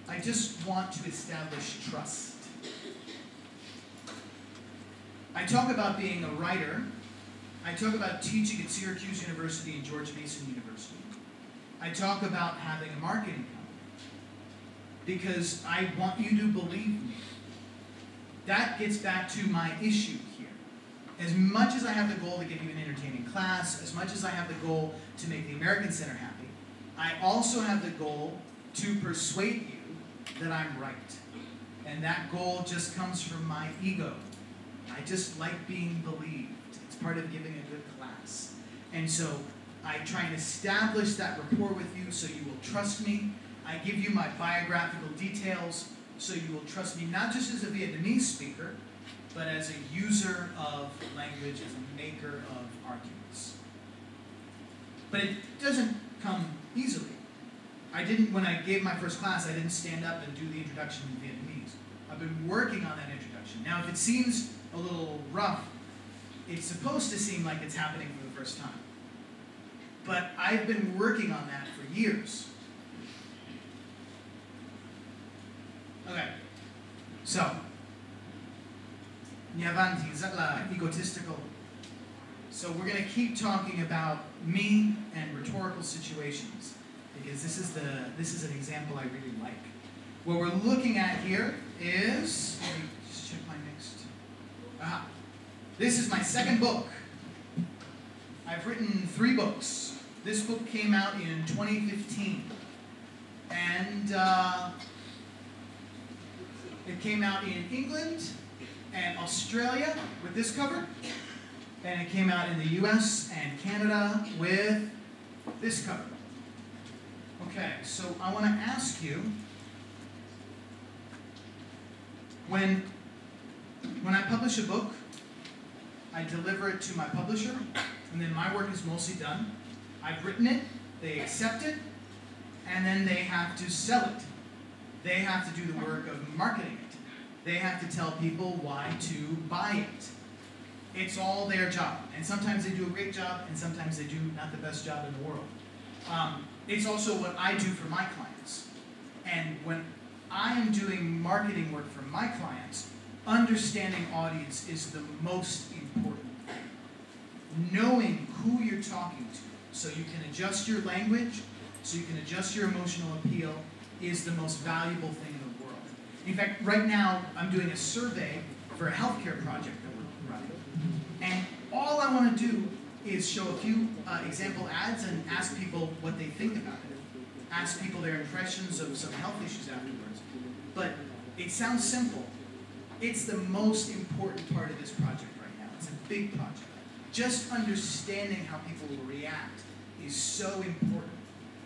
I just want to establish trust. I talk about being a writer. I talk about teaching at Syracuse University and George Mason University. I talk about having a marketing company because I want you to believe me. That gets back to my issue here. As much as I have the goal to give you an entertaining class, as much as I have the goal to make the American Center happy, I also have the goal to persuade you that I'm right. And that goal just comes from my ego. I just like being believed. It's part of giving a good class. And so I try and establish that rapport with you so you will trust me. I give you my biographical details so you will trust me not just as a Vietnamese speaker, but as a user of language, as a maker of arguments. But it doesn't come easily. When I gave my first class, I didn't stand up and do the introduction in Vietnamese. I've been working on that introduction. Now, if it seems a little rough, it's supposed to seem like it's happening for the first time. But I've been working on that for years. Okay, so Nha Van thì rất là egotistical. So we're going to keep talking about me and rhetorical situations because this is an example I really like. What we're looking at here is, let me just check my next. This is my second book. I've written 3 books. This book came out in 2015. And it came out in England and Australia with this cover. And it came out in the US and Canada with this cover. Okay, so I want to ask you, when I publish a book, I deliver it to my publisher, and then my work is mostly done. I've written it, they accept it, and then they have to sell it. They have to do the work of marketing it. They have to tell people why to buy it. It's all their job. And sometimes they do a great job, and sometimes they do not the best job in the world. It's also what I do for my clients. And when I am doing marketing work for my clients, understanding audience is the most important thing. Knowing who you're talking to, so you can adjust your language, so you can adjust your emotional appeal, is the most valuable thing in the world. In fact, right now, I'm doing a survey for a healthcare project that we're running. And all I want to do is show a few example ads and ask people what they think about it. Ask people their impressions of some health issues afterwards. But it sounds simple. It's the most important part of this project right now. It's a big project. Just understanding how people will react is so important.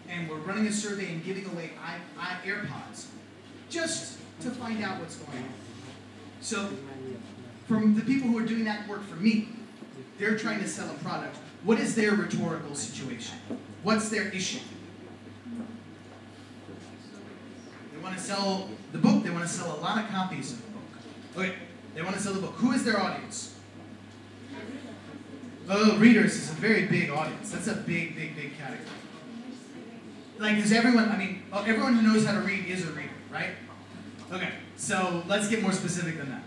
And we're running a survey and giving away AirPods just to find out what's going on. So from the people who are doing that work for me, they're trying to sell a product. What is their rhetorical situation? What's their issue? They want to sell the book. They want to sell a lot of copies of the book. Okay, they want to sell the book. Who is their audience? Oh, readers is a very big audience. That's a big, big, big category. Like, does everyone, everyone who knows how to read is a reader, right? Okay, so let's get more specific than that.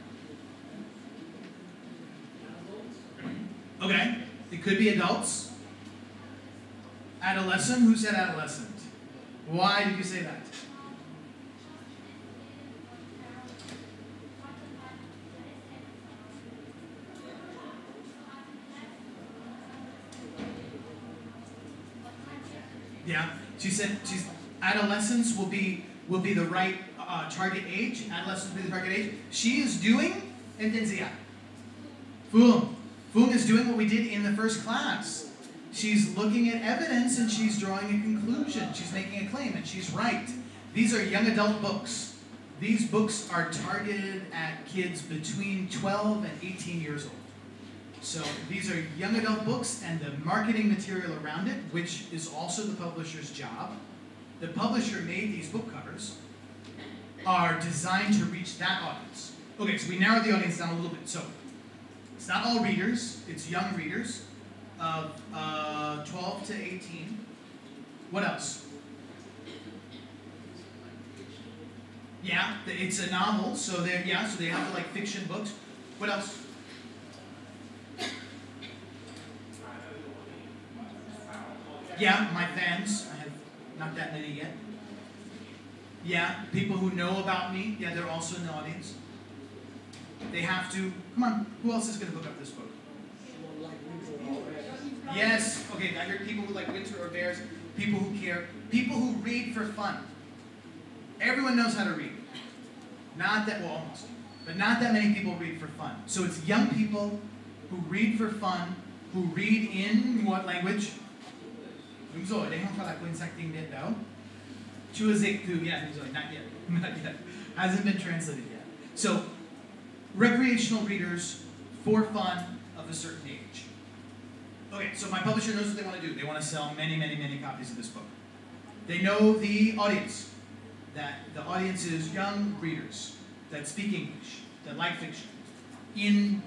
Okay, it could be adults. Adolescent, who said adolescent? Why did you say that? Yeah, she said adolescents will be the right target age. Adolescents will be the target age. She is doing, Fung is doing what we did in the first class. She's looking at evidence and she's drawing a conclusion. She's making a claim and she's right. These are young adult books. These books are targeted at kids between 12 and 18 years old. So these are young adult books, and the marketing material around it, which is also the publisher's job. The publisher made these book covers, are designed to reach that audience. Okay, so we narrowed the audience down a little bit. So it's not all readers, it's young readers of 12 to 18. What else? Yeah, it's a novel, so they have to like fiction books. What else? Yeah, my fans. I have not that many yet. Yeah, people who know about me. Yeah, they're also in the audience. They have to. Come on, who else is going to book up this book? Yes. Okay, I heard people who like Winter or Bears. People who care. People who read for fun. Everyone knows how to read. Not that, well, almost. But not that many people read for fun. So it's young people who read for fun, who read in what language? Đúng rồi, đấy không phải là quyển sách tiếng Việt đâu. Chưa dịch từ, yeah, đúng rồi, not yet. Not yet. Hasn't been translated yet. So, recreational readers for fun of a certain age. Okay, so my publisher knows what they want to do. They want to sell many, many, many copies of this book. They know the audience. That the audience is young readers that speak English, that like fiction, in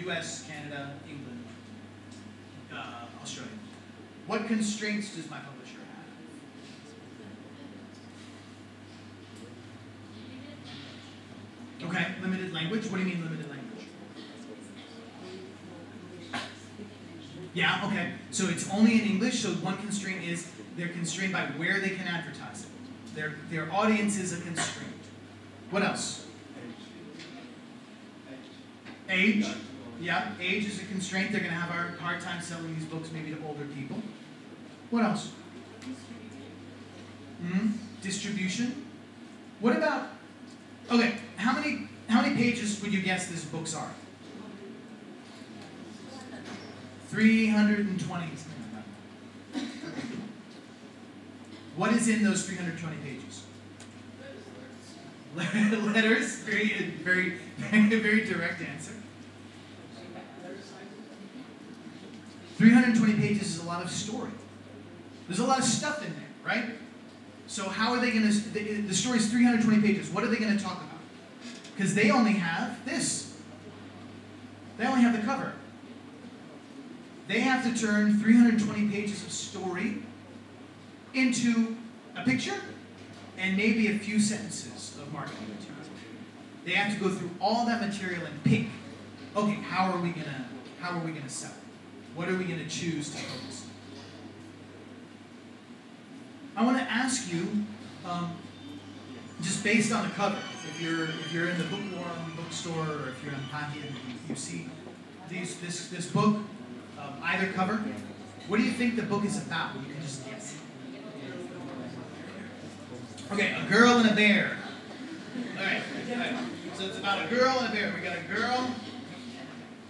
US, Canada, England, Australia. What constraints does my publisher have? Okay, limited language. What do you mean limited language? Yeah, okay. So it's only in English, so one constraint is they're constrained by where they can advertise it. Their audience is a constraint. What else? Age. Yeah, age is a constraint. They're going to have a hard time selling these books maybe to older people. What else? Distribution. What about, okay, how many pages would you guess these books are? 320. What is in those 320 pages? Letters. Very, very, very direct answer. 320 pages is a lot of story. There's a lot of stuff in there, right? So how are they going to, the story is 320 pages. What are they going to talk about? Because they only have this. They only have the cover. They have to turn 320 pages of story into a picture and maybe a few sentences of marketing material. They have to go through all that material and pick, okay, how are we gonna sell it? What are we gonna choose to focus on? I want to ask you, just based on the cover, if you're in the bookworm bookstore or if you're in Pahia and you see this book, either cover, what do you think the book is about? You can just guess. Okay, a girl and a bear. All right. So it's about a girl and a bear. We got a girl,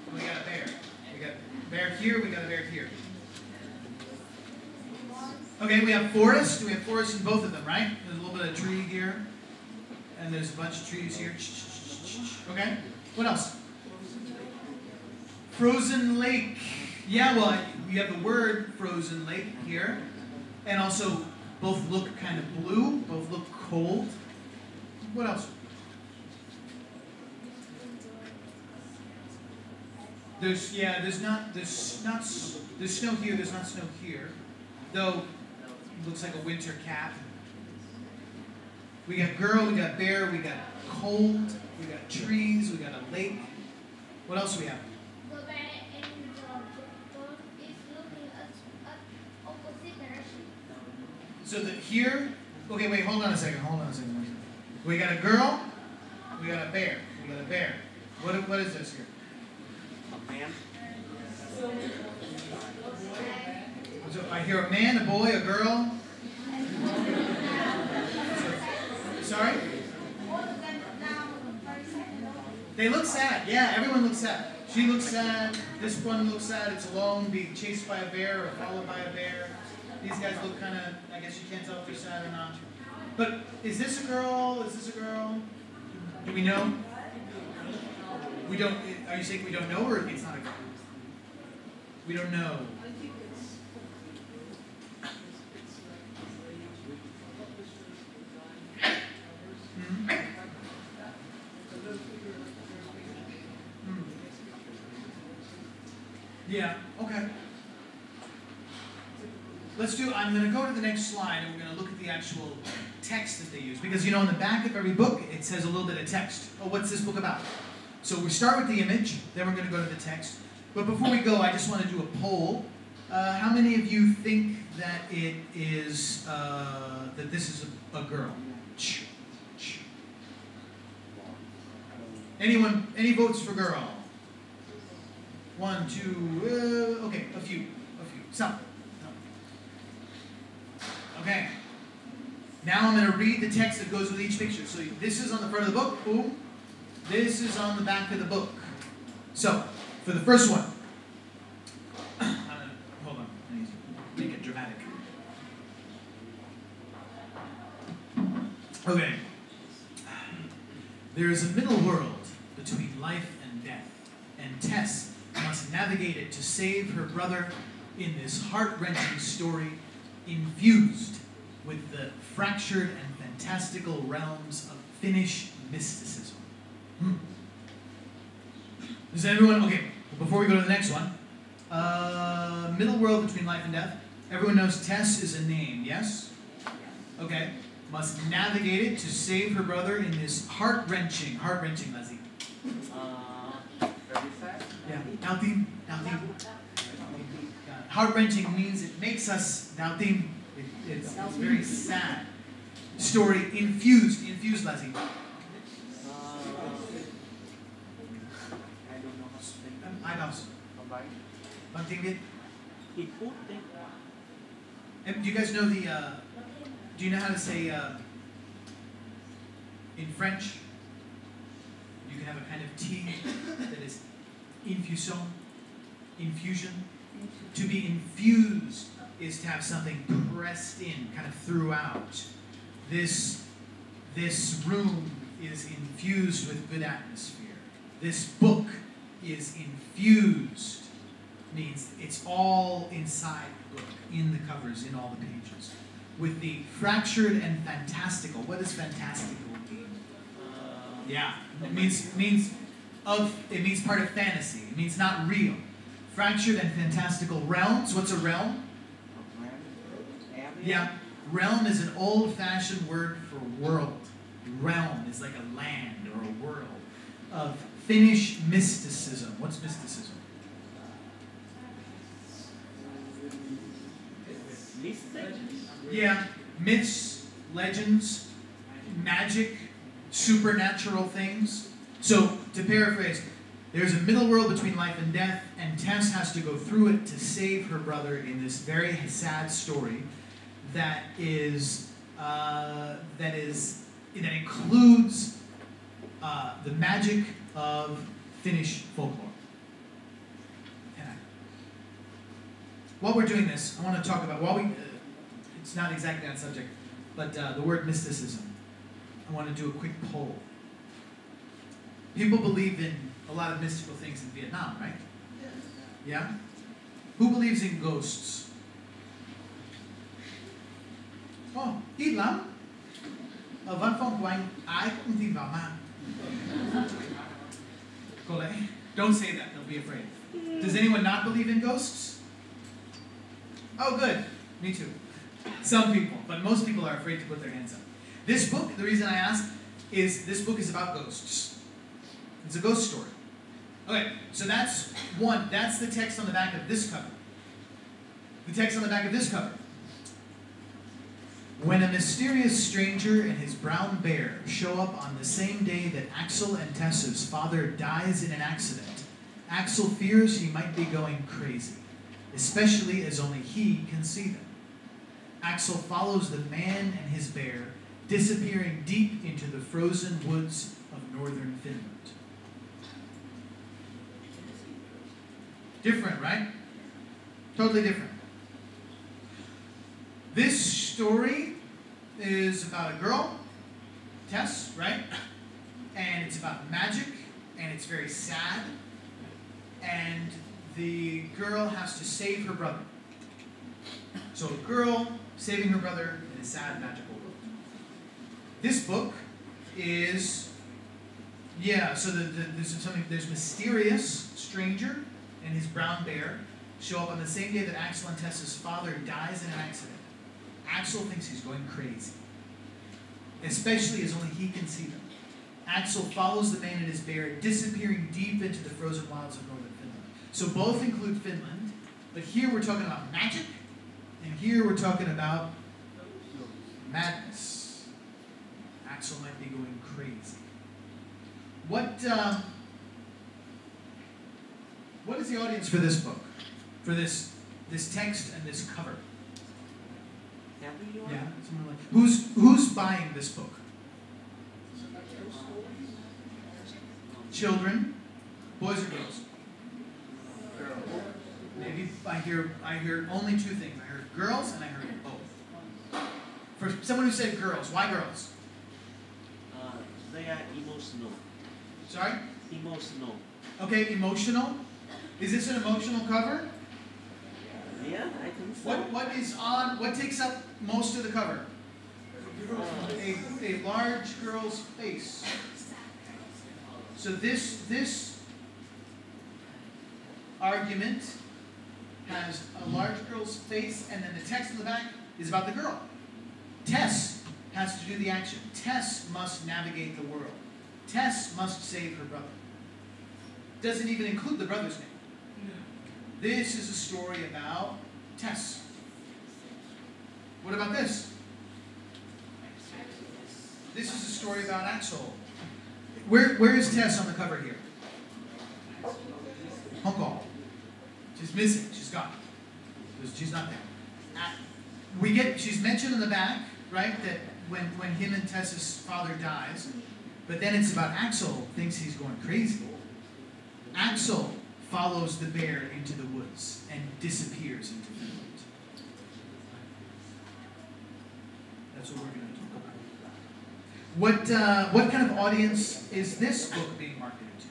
and we got a bear. We got a bear here, we got a bear here. Okay, we have forest. We have forest in both of them, right? There's a little bit of tree here, and there's a bunch of trees here. Okay, what else? Frozen lake. Yeah, well, you have the word frozen lake here, and also both look kind of blue, both look cold. What else? There's snow here, there's not snow here. Though, it looks like a winter cap. We got girl, we got bear, we got cold, we got trees, we got a lake. What else do we have? The bear and the dog is looking at opposite direction. So here, okay, wait, hold on a second. We got a girl, we got a bear, What is this here? A man. So I hear a man, a boy, a girl. Sorry? They look sad. Yeah, everyone looks sad. She looks sad. This one looks sad. It's alone, being chased by a bear or followed by a bear. These guys look kind of, I guess you can't tell if they're sad or not. But is this a girl? Is this a girl? Do we know? We don't, are you saying we don't know or it's not a girl? We don't know. Yeah, okay. I'm going to go to the next slide and we're going to look at the actual text that they use. Because, you know, in the back of every book, it says a little bit of text. Oh, what's this book about? So we start with the image, then we're going to go to the text. But before we go, I just want to do a poll. How many of you think that it is, that this is a girl? Anyone, any votes for girl? 1, 2, okay, a few. Some. Okay. Now I'm going to read the text that goes with each picture. So this is on the front of the book. Boom. This is on the back of the book. So, for the first one. Hold on. I need to make it dramatic. Okay. There is a middle world between life and death, and Tess must navigate it to save her brother in this heart-wrenching story infused with the fractured and fantastical realms of Finnish mysticism. Does everyone, okay, before we go to the next one, middle world between life and death. Everyone knows Tess is a name, yes? Okay. Must navigate it to save her brother in this heart-wrenching, Leslie. Very sad. Yeah, Nautim. Heart-wrenching means it makes us, Nautim, it's very sad. Story infused, Leslie. I don't know how to say. Eyeballs. Bye. Do you guys know the, do you know how to say, in French, you can have a kind of tea that is infusion. To be infused is to have something pressed in, kind of throughout. This room is infused with good atmosphere. This book is infused means it's all inside the book, in the covers, in all the pages. With the fractured and fantastical. What does fantastical mean? Yeah, it means part of fantasy. It means not real. Fractured and fantastical realms. What's a realm? Yeah, realm is an old-fashioned word for world. Realm is like a land or a world of Finnish mysticism. What's mysticism? Yeah, myths, legends, magic, supernatural things. So, to paraphrase, there's a middle world between life and death, and Tess has to go through it to save her brother in this very sad story that includes the magic of Finnish folklore. While we're doing this, I want to talk about, it's not exactly on subject, but the word mysticism. I want to do a quick poll. People believe in a lot of mystical things in Vietnam, right? Yes. Yeah? Who believes in ghosts? Oh, ít lắm. Ở văn phòng của anh, ai cũng tin vào ma. Có lẽ. Don't say that, they'll be afraid. Does anyone not believe in ghosts? Oh, good. Me too. Some people, but most people are afraid to put their hands up. This book, the reason I ask, is this book is about ghosts. It's a ghost story. Okay, so that's one. That's the text on the back of this cover. The text on the back of this cover. When a mysterious stranger and his brown bear show up on the same day that Axel and Tessa's father dies in an accident, Axel fears he might be going crazy, especially as only he can see them. Axel follows the man and his bear, disappearing deep into the frozen woods of northern Finland. Different, right? Totally different. This story is about a girl, Tess, right? And it's about magic, and it's very sad. And the girl has to save her brother. So a girl saving her brother in a sad, magical world. This book is, so there's mysterious stranger and his brown bear show up on the same day that Axel and Tessa's father dies in an accident. Axel thinks he's going crazy, especially as only he can see them. Axel follows the man and his bear, disappearing deep into the frozen wilds of northern Finland. So both include Finland, but here we're talking about magic, and here we're talking about madness. Axel might be going crazy. What is the audience for this book? For this text and this cover? Everyone? Yeah, someone like who's buying this book? Children, boys or girls? Maybe I hear only two things. I heard girls and I heard both. For someone who said girls, why girls? They are emotional. Sorry? Emotional. Okay, emotional. Is this an emotional cover? Yeah, I think so. What takes up most of the cover? A large girl's face. So this argument has a large girl's face, and then the text on the back is about the girl. Tess has to do the action. Tess must navigate the world. Tess must save her brother. Doesn't even include the brother's name. This is a story about Tess. What about this? This is a story about Axel. Where is Tess on the cover here? Hong Kong. She's missing. She's gone. She's not there. She's mentioned in the back, right? That when him and Tess's father dies, but then it's about Axel thinks he's going crazy. Axel follows the bear into the woods and disappears into Finland. That's what we're going to talk about. What kind of audience is this book being marketed to?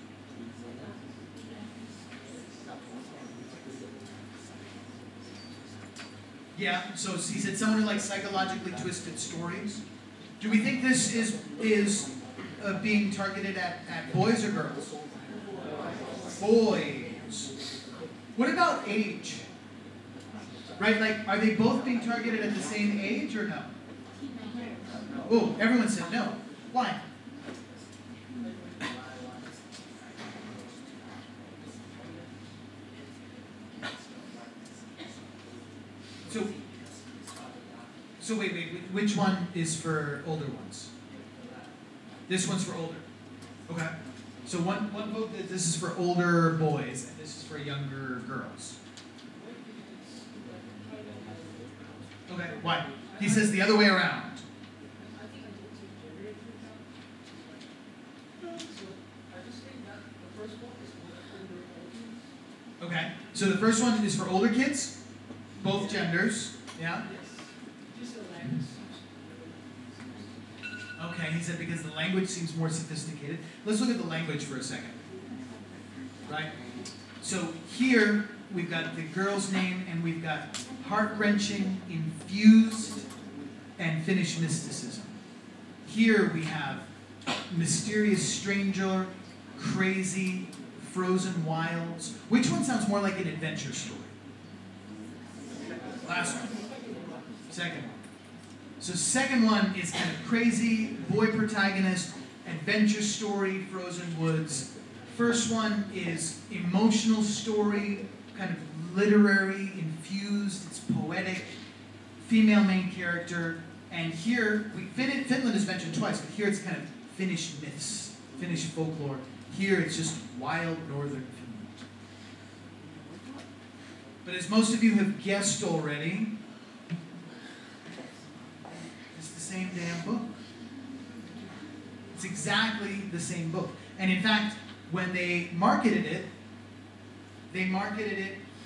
Yeah, so he said someone who likes psychologically twisted stories. Do we think this is being targeted at boys or girls? Boys. What about age? Right, like, are they both being targeted at the same age or no? Oh, everyone said no. Why? So wait, which one is for older ones? This one's for older. Okay. So one vote that this is for older boys and this is for younger girls. Okay, why? He says the other way around. Okay, so the first one is for older kids, both genders, yeah? Okay, he said because the language seems more sophisticated. Let's look at the language for a second. Right? So here we've got the girl's name and we've got heart-wrenching, infused, and Finnish mysticism. Here we have mysterious stranger, crazy, frozen wilds. Which one sounds more like an adventure story? Last one. Second one. So second one is kind of crazy, boy protagonist, adventure story, frozen woods. First one is emotional story, kind of literary, infused, it's poetic, female main character. And here, Finland is mentioned twice, but here it's kind of Finnish myths, Finnish folklore. Here it's just wild northern Finland. But as most of you have guessed already, same damn book. It's exactly the same book. And in fact, when they marketed it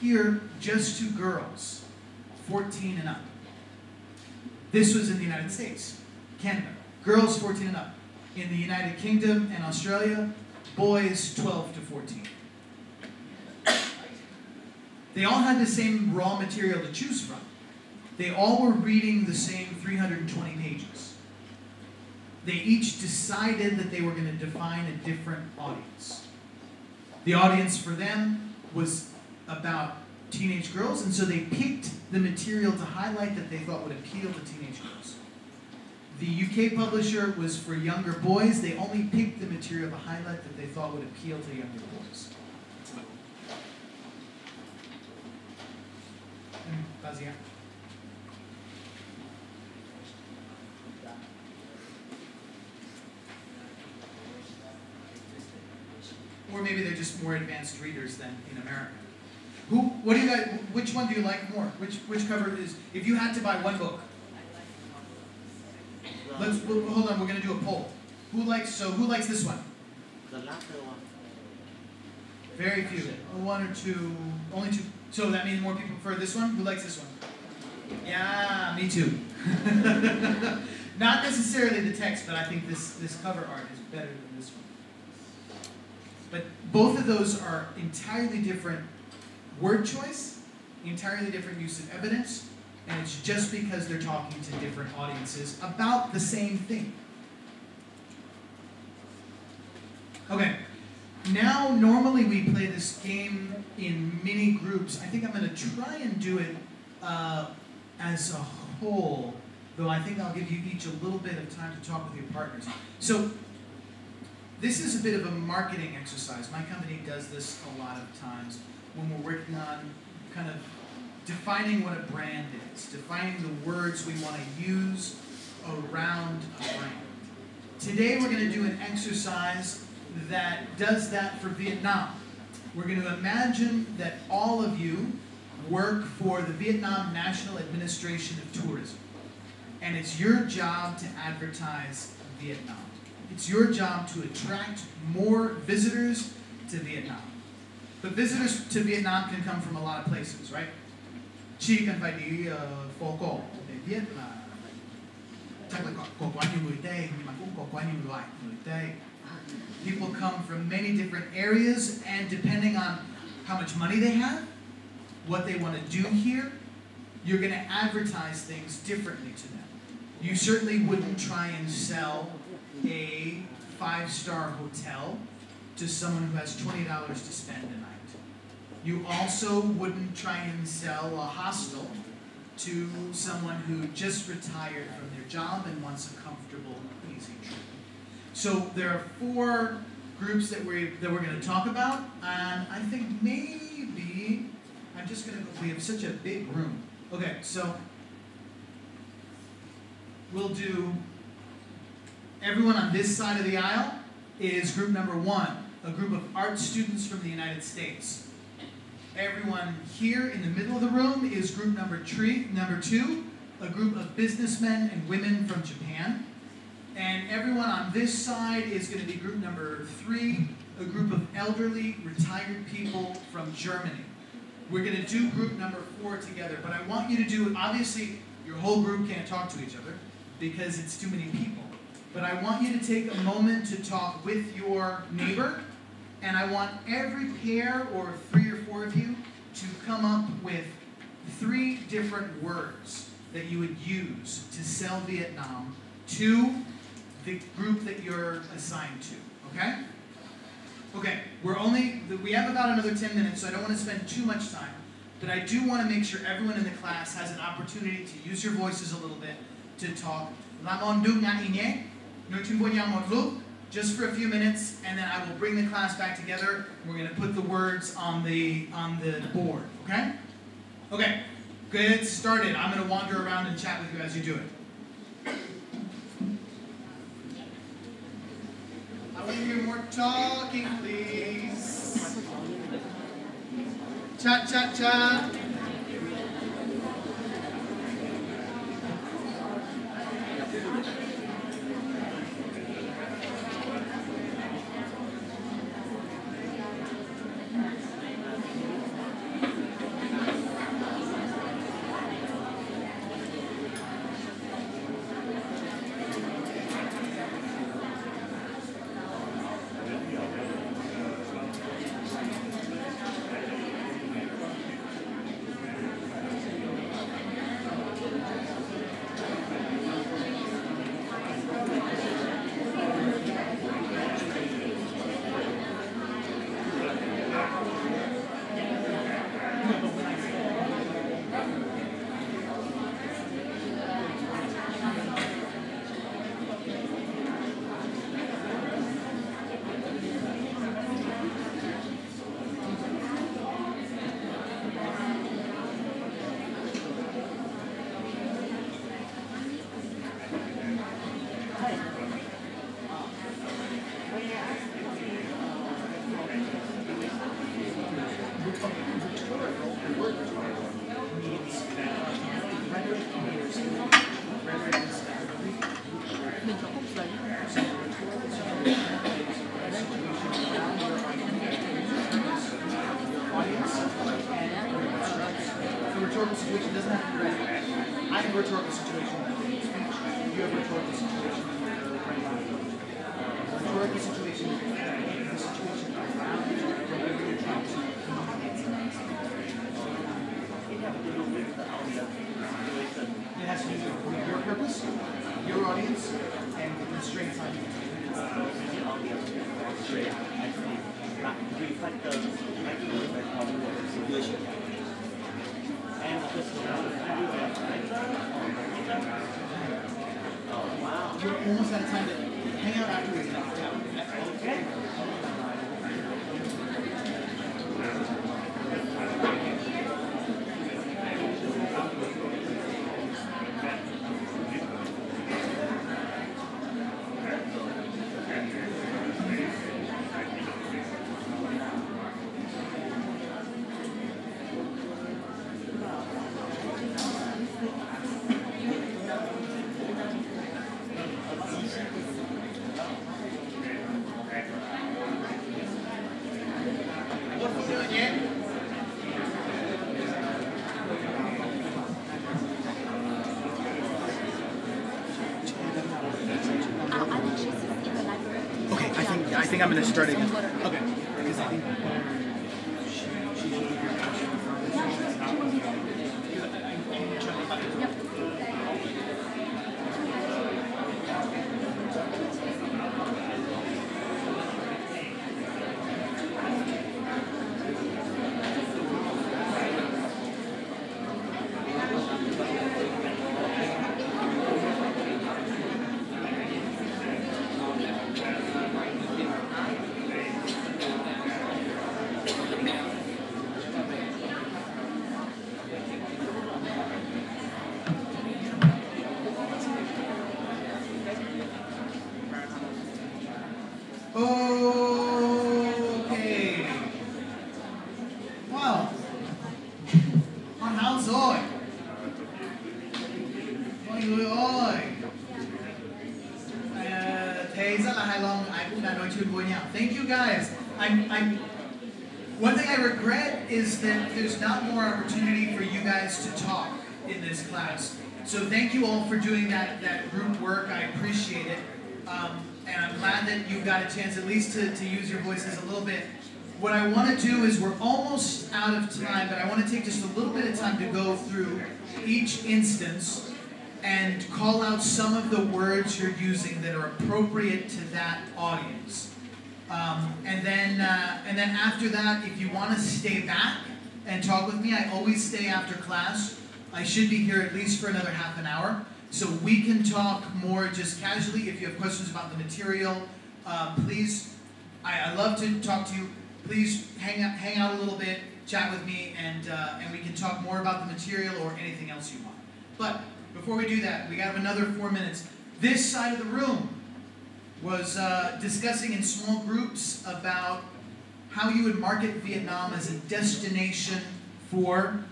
here just to girls, 14 and up. This was in the United States, Canada. Girls 14 and up. In the United Kingdom and Australia, boys 12 to 14. They all had the same raw material to choose from. They all were reading the same 320 pages. They each decided that they were going to define a different audience. The audience for them was about teenage girls, and so they picked the material to highlight that they thought would appeal to teenage girls. The UK publisher was for younger boys. They only picked the material to highlight that they thought would appeal to younger boys. Bazia. Or maybe they're just more advanced readers than in America. What do you guys? Which one do you like more? Which cover is? If you had to buy one book, hold on. We're gonna do a poll. Who likes this one? The latter one. Very few. One or two. Only two. So that means more people prefer this one. Who likes this one? Yeah, me too. Not necessarily the text, but I think this cover art is better than this one. But both of those are entirely different word choice, entirely different use of evidence, and it's just because they're talking to different audiences about the same thing. Okay, now normally we play this game in mini groups. I think I'm going to try and do it as a whole, though I think I'll give you each a little bit of time to talk with your partners. So, this is a bit of a marketing exercise. My company does this a lot of times when we're working on kind of defining what a brand is, defining the words we want to use around a brand. Today we're going to do an exercise that does that for Vietnam. We're going to imagine that all of you work for the Vietnam National Administration of Tourism, and it's your job to advertise Vietnam. It's your job to attract more visitors to Vietnam. But visitors to Vietnam can come from a lot of places, right? Chỉ cần phải đi phố cổ để biết là chắc là có quá nhiều người Tây, nhưng mà cũng có quá nhiều loại người Tây. People come from many different areas, and depending on how much money they have, what they want to do here, you're going to advertise things differently to them. You certainly wouldn't try and sell a 5-star hotel to someone who has $20 to spend a night. You also wouldn't try and sell a hostel to someone who just retired from their job and wants a comfortable, easy trip. So there are 4 groups that we're going to talk about, and I think maybe I'm just going to go. We have such a big room. Okay, so we'll do. Everyone on this side of the aisle is group number 1, a group of art students from the United States. Everyone here in the middle of the room is group number 2, a group of businessmen and women from Japan. And everyone on this side is going to be group number 3, a group of elderly, retired people from Germany. We're going to do group number 4 together, but I want you to do, obviously, your whole group can't talk to each other because it's too many people. But I want you to take a moment to talk with your neighbor, and I want every pair or 3 or 4 of you to come up with 3 different words that you would use to sell Vietnam to the group that you're assigned to, okay? Okay, we have about another 10 minutes, so I don't want to spend too much time, but I do want to make sure everyone in the class has an opportunity to use your voices a little bit to talk. Just for a few minutes, and then I will bring the class back together. We're going to put the words on the board, okay? Okay, get started. I'm going to wander around and chat with you as you do it. I want to hear more talking, please. Cha cha cha. Rhetorical situation doesn't have to be ready. I have a rhetorical situation. You have a rhetorical situation. Rhetorical situation is the situation around whenever you're trying to communicate. It has to do with your purpose, your audience, and the constraints on you. Reflect the situation. Oh, wow. You're almost out of time to hang out afterwards. Okay. I think I'm going to start again. Okay. Because I think she should be here. ôi. Mọi người ơi. Thấy rất là hài lòng, ai cũng đã nói chuyện với nhau. Thank you guys. One thing I regret is that there's not more opportunity for you guys to talk in this class. So thank you all for doing that group work. I appreciate it. And I'm glad that you got a chance at least to use your voices a little bit. What I want to do is, we're almost out of time, but I want to take just a little bit of time to go through each instance and call out some of the words you're using that are appropriate to that audience. And then after that, if you want to stay back and talk with me, I always stay after class. I should be here at least for another half an hour, so we can talk more just casually. If you have questions about the material, please, I love to talk to you. Please hang out a little bit, chat with me, and we can talk more about the material or anything else you want. But before we do that, we have another 4 minutes. This side of the room was discussing in small groups about how you would market Vietnam as a destination for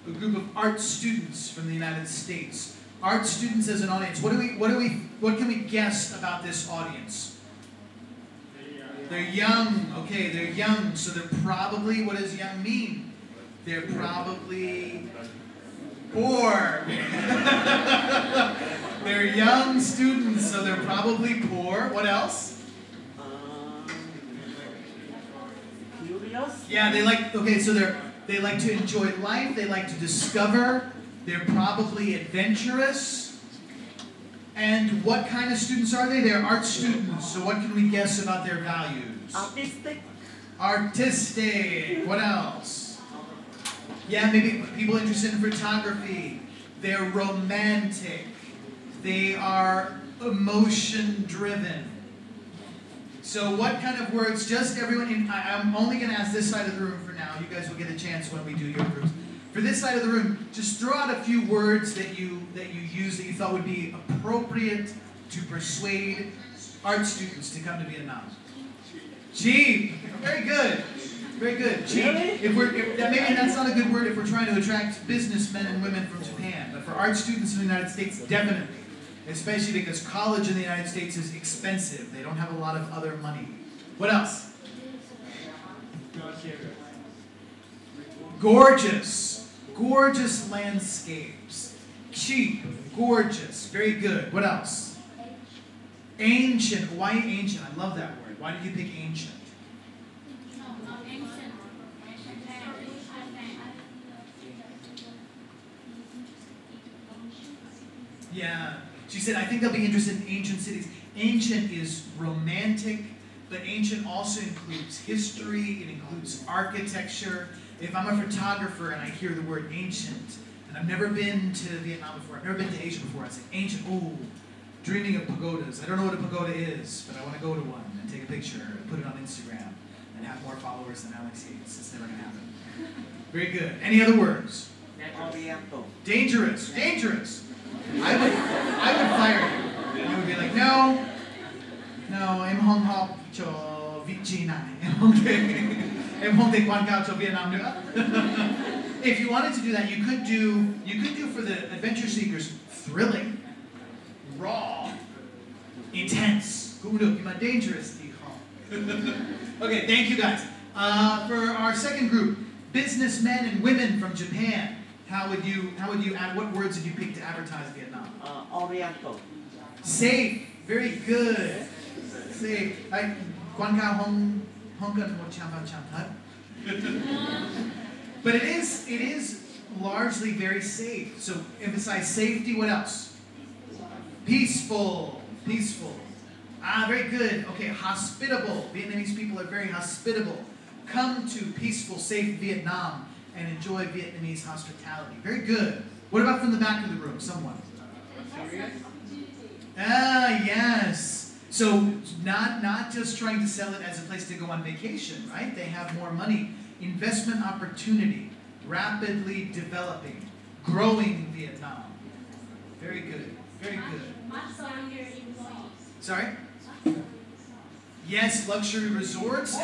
a group of art students from the United States. Art students as an audience. What can we guess about this audience? They're young. Okay, they're young, so they're probably, what does young mean? They're probably poor. They're young students, so they're probably poor. What else? Curious? Yeah, they like, okay, so they like to enjoy life, they like to discover, they're probably adventurous. And what kind of students are they? They're art students, so what can we guess about their values? Artistic? Artistic. What else? Yeah, maybe people interested in photography. They're romantic. They are emotion-driven. So what kind of words, just everyone, I'm only going to ask this side of the room for now. You guys will get a chance when we do your groups. For this side of the room, just throw out a few words that you use that you thought would be appropriate to persuade art students to come to Vietnam. Cheap. Very good. Very good. Cheap. Really? Maybe that's not a good word if we're trying to attract businessmen and women from Japan, but for art students in the United States, definitely. Especially because college in the United States is expensive. They don't have a lot of other money. What else? Gorgeous. Gorgeous landscapes. Cheap. Gorgeous. Very good. What else? Ancient. Why ancient? I love that word. Why did you pick ancient? Yeah. She said, I think they'll be interested in ancient cities. Ancient is romantic, but ancient also includes history, it includes architecture. If I'm a photographer and I hear the word ancient, and I've never been to Vietnam before, I've never been to Asia before, I say ancient, ooh, dreaming of pagodas. I don't know what a pagoda is, but I want to go to one and take a picture and put it on Instagram and have more followers than Alex Yates. It's never going to happen. Very good. Any other words? Oriental. Dangerous. Dangerous. I would fire you. You would be like, no, em không học cho vị trí này. Em không thể quảng cáo cho Việt Nam nữa. If you wanted to do that, you could do for the adventure seekers thrilling, raw, intense. Cũng được, nhưng mà dangerous thì không. Okay, thank you guys. For our second group, businessmen and women from Japan. How would you add, what words did you pick to advertise Vietnam? Oriental. Safe. Very good. Safe. Quảng cáo không cần một trăm thật. But it is largely very safe. So emphasize safety. What else? Peaceful. Peaceful. Very good. Okay, hospitable. Vietnamese people are very hospitable. Come to peaceful, safe Vietnam and enjoy Vietnamese hospitality. Very good. What about from the back of the room? Someone. Yes. So not just trying to sell it as a place to go on vacation, right? They have more money. Investment opportunity. Rapidly developing. Growing Vietnam. Very good. Very good. Sorry? Yes, luxury resorts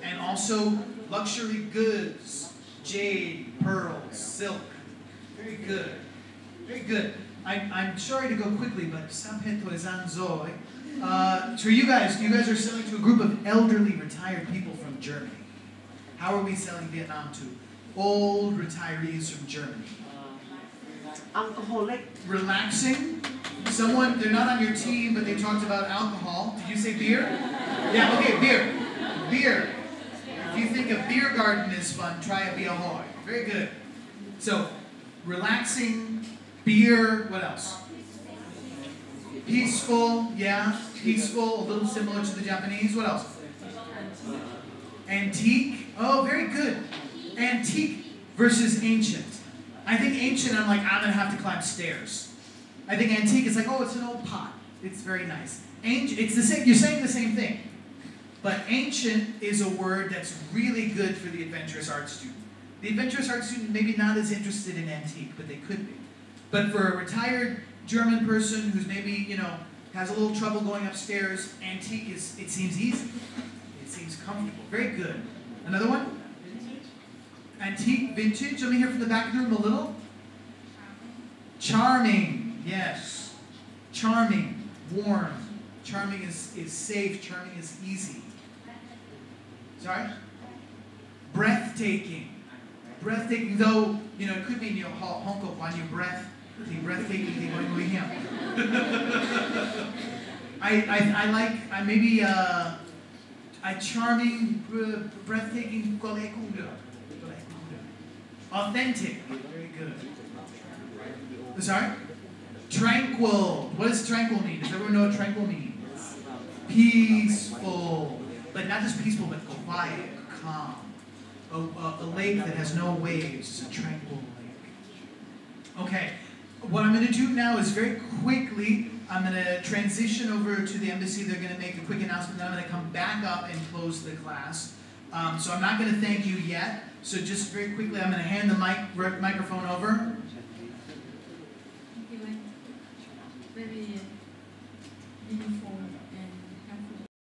and also luxury goods. Jade, pearls, silk. Very good. Very good. I'm sorry to go quickly, but for you guys are selling to a group of elderly retired people from Germany. How are we selling Vietnam to old retirees from Germany? Alcoholic. Relaxing. Someone, they're not on your team, but they talked about alcohol. Did you say beer? Yeah, okay, beer. Beer. If you think a beer garden is fun, try a Bia Hoi. Very good. So, relaxing, beer, what else? Peaceful, yeah, peaceful, a little similar to the Japanese. What else? Antique. Oh, very good. Antique versus ancient. I think ancient, I'm going to have to climb stairs. I think antique is like, oh, it's an old pot. It's very nice. Ancient, it's the same, you're saying the same thing. But ancient is a word that's really good for the adventurous art student. The adventurous art student maybe not as interested in antique, but they could be. But for a retired German person who's maybe, has a little trouble going upstairs, antique it seems easy. It seems comfortable. Very good. Another one? Antique, vintage. Let me hear from the back of the room a little. Charming. Yes. Charming. Warm. Charming is safe. Charming is easy. Sorry? Breathtaking. Breathtaking, though, it could mean honko on your breath. The breathtaking thing going with him. I charming, breathtaking, authentic. Very good. Sorry? Tranquil. What does tranquil mean? Does everyone know what tranquil means? Peaceful. But not just peaceful, but quiet, calm. A lake that has no waves is a tranquil lake. Okay. What I'm going to do now is very quickly, I'm going to transition over to the embassy. They're going to make a quick announcement. Then I'm going to come back up and close the class. So I'm not going to thank you yet. So just very quickly, I'm going to hand the microphone over. Maybe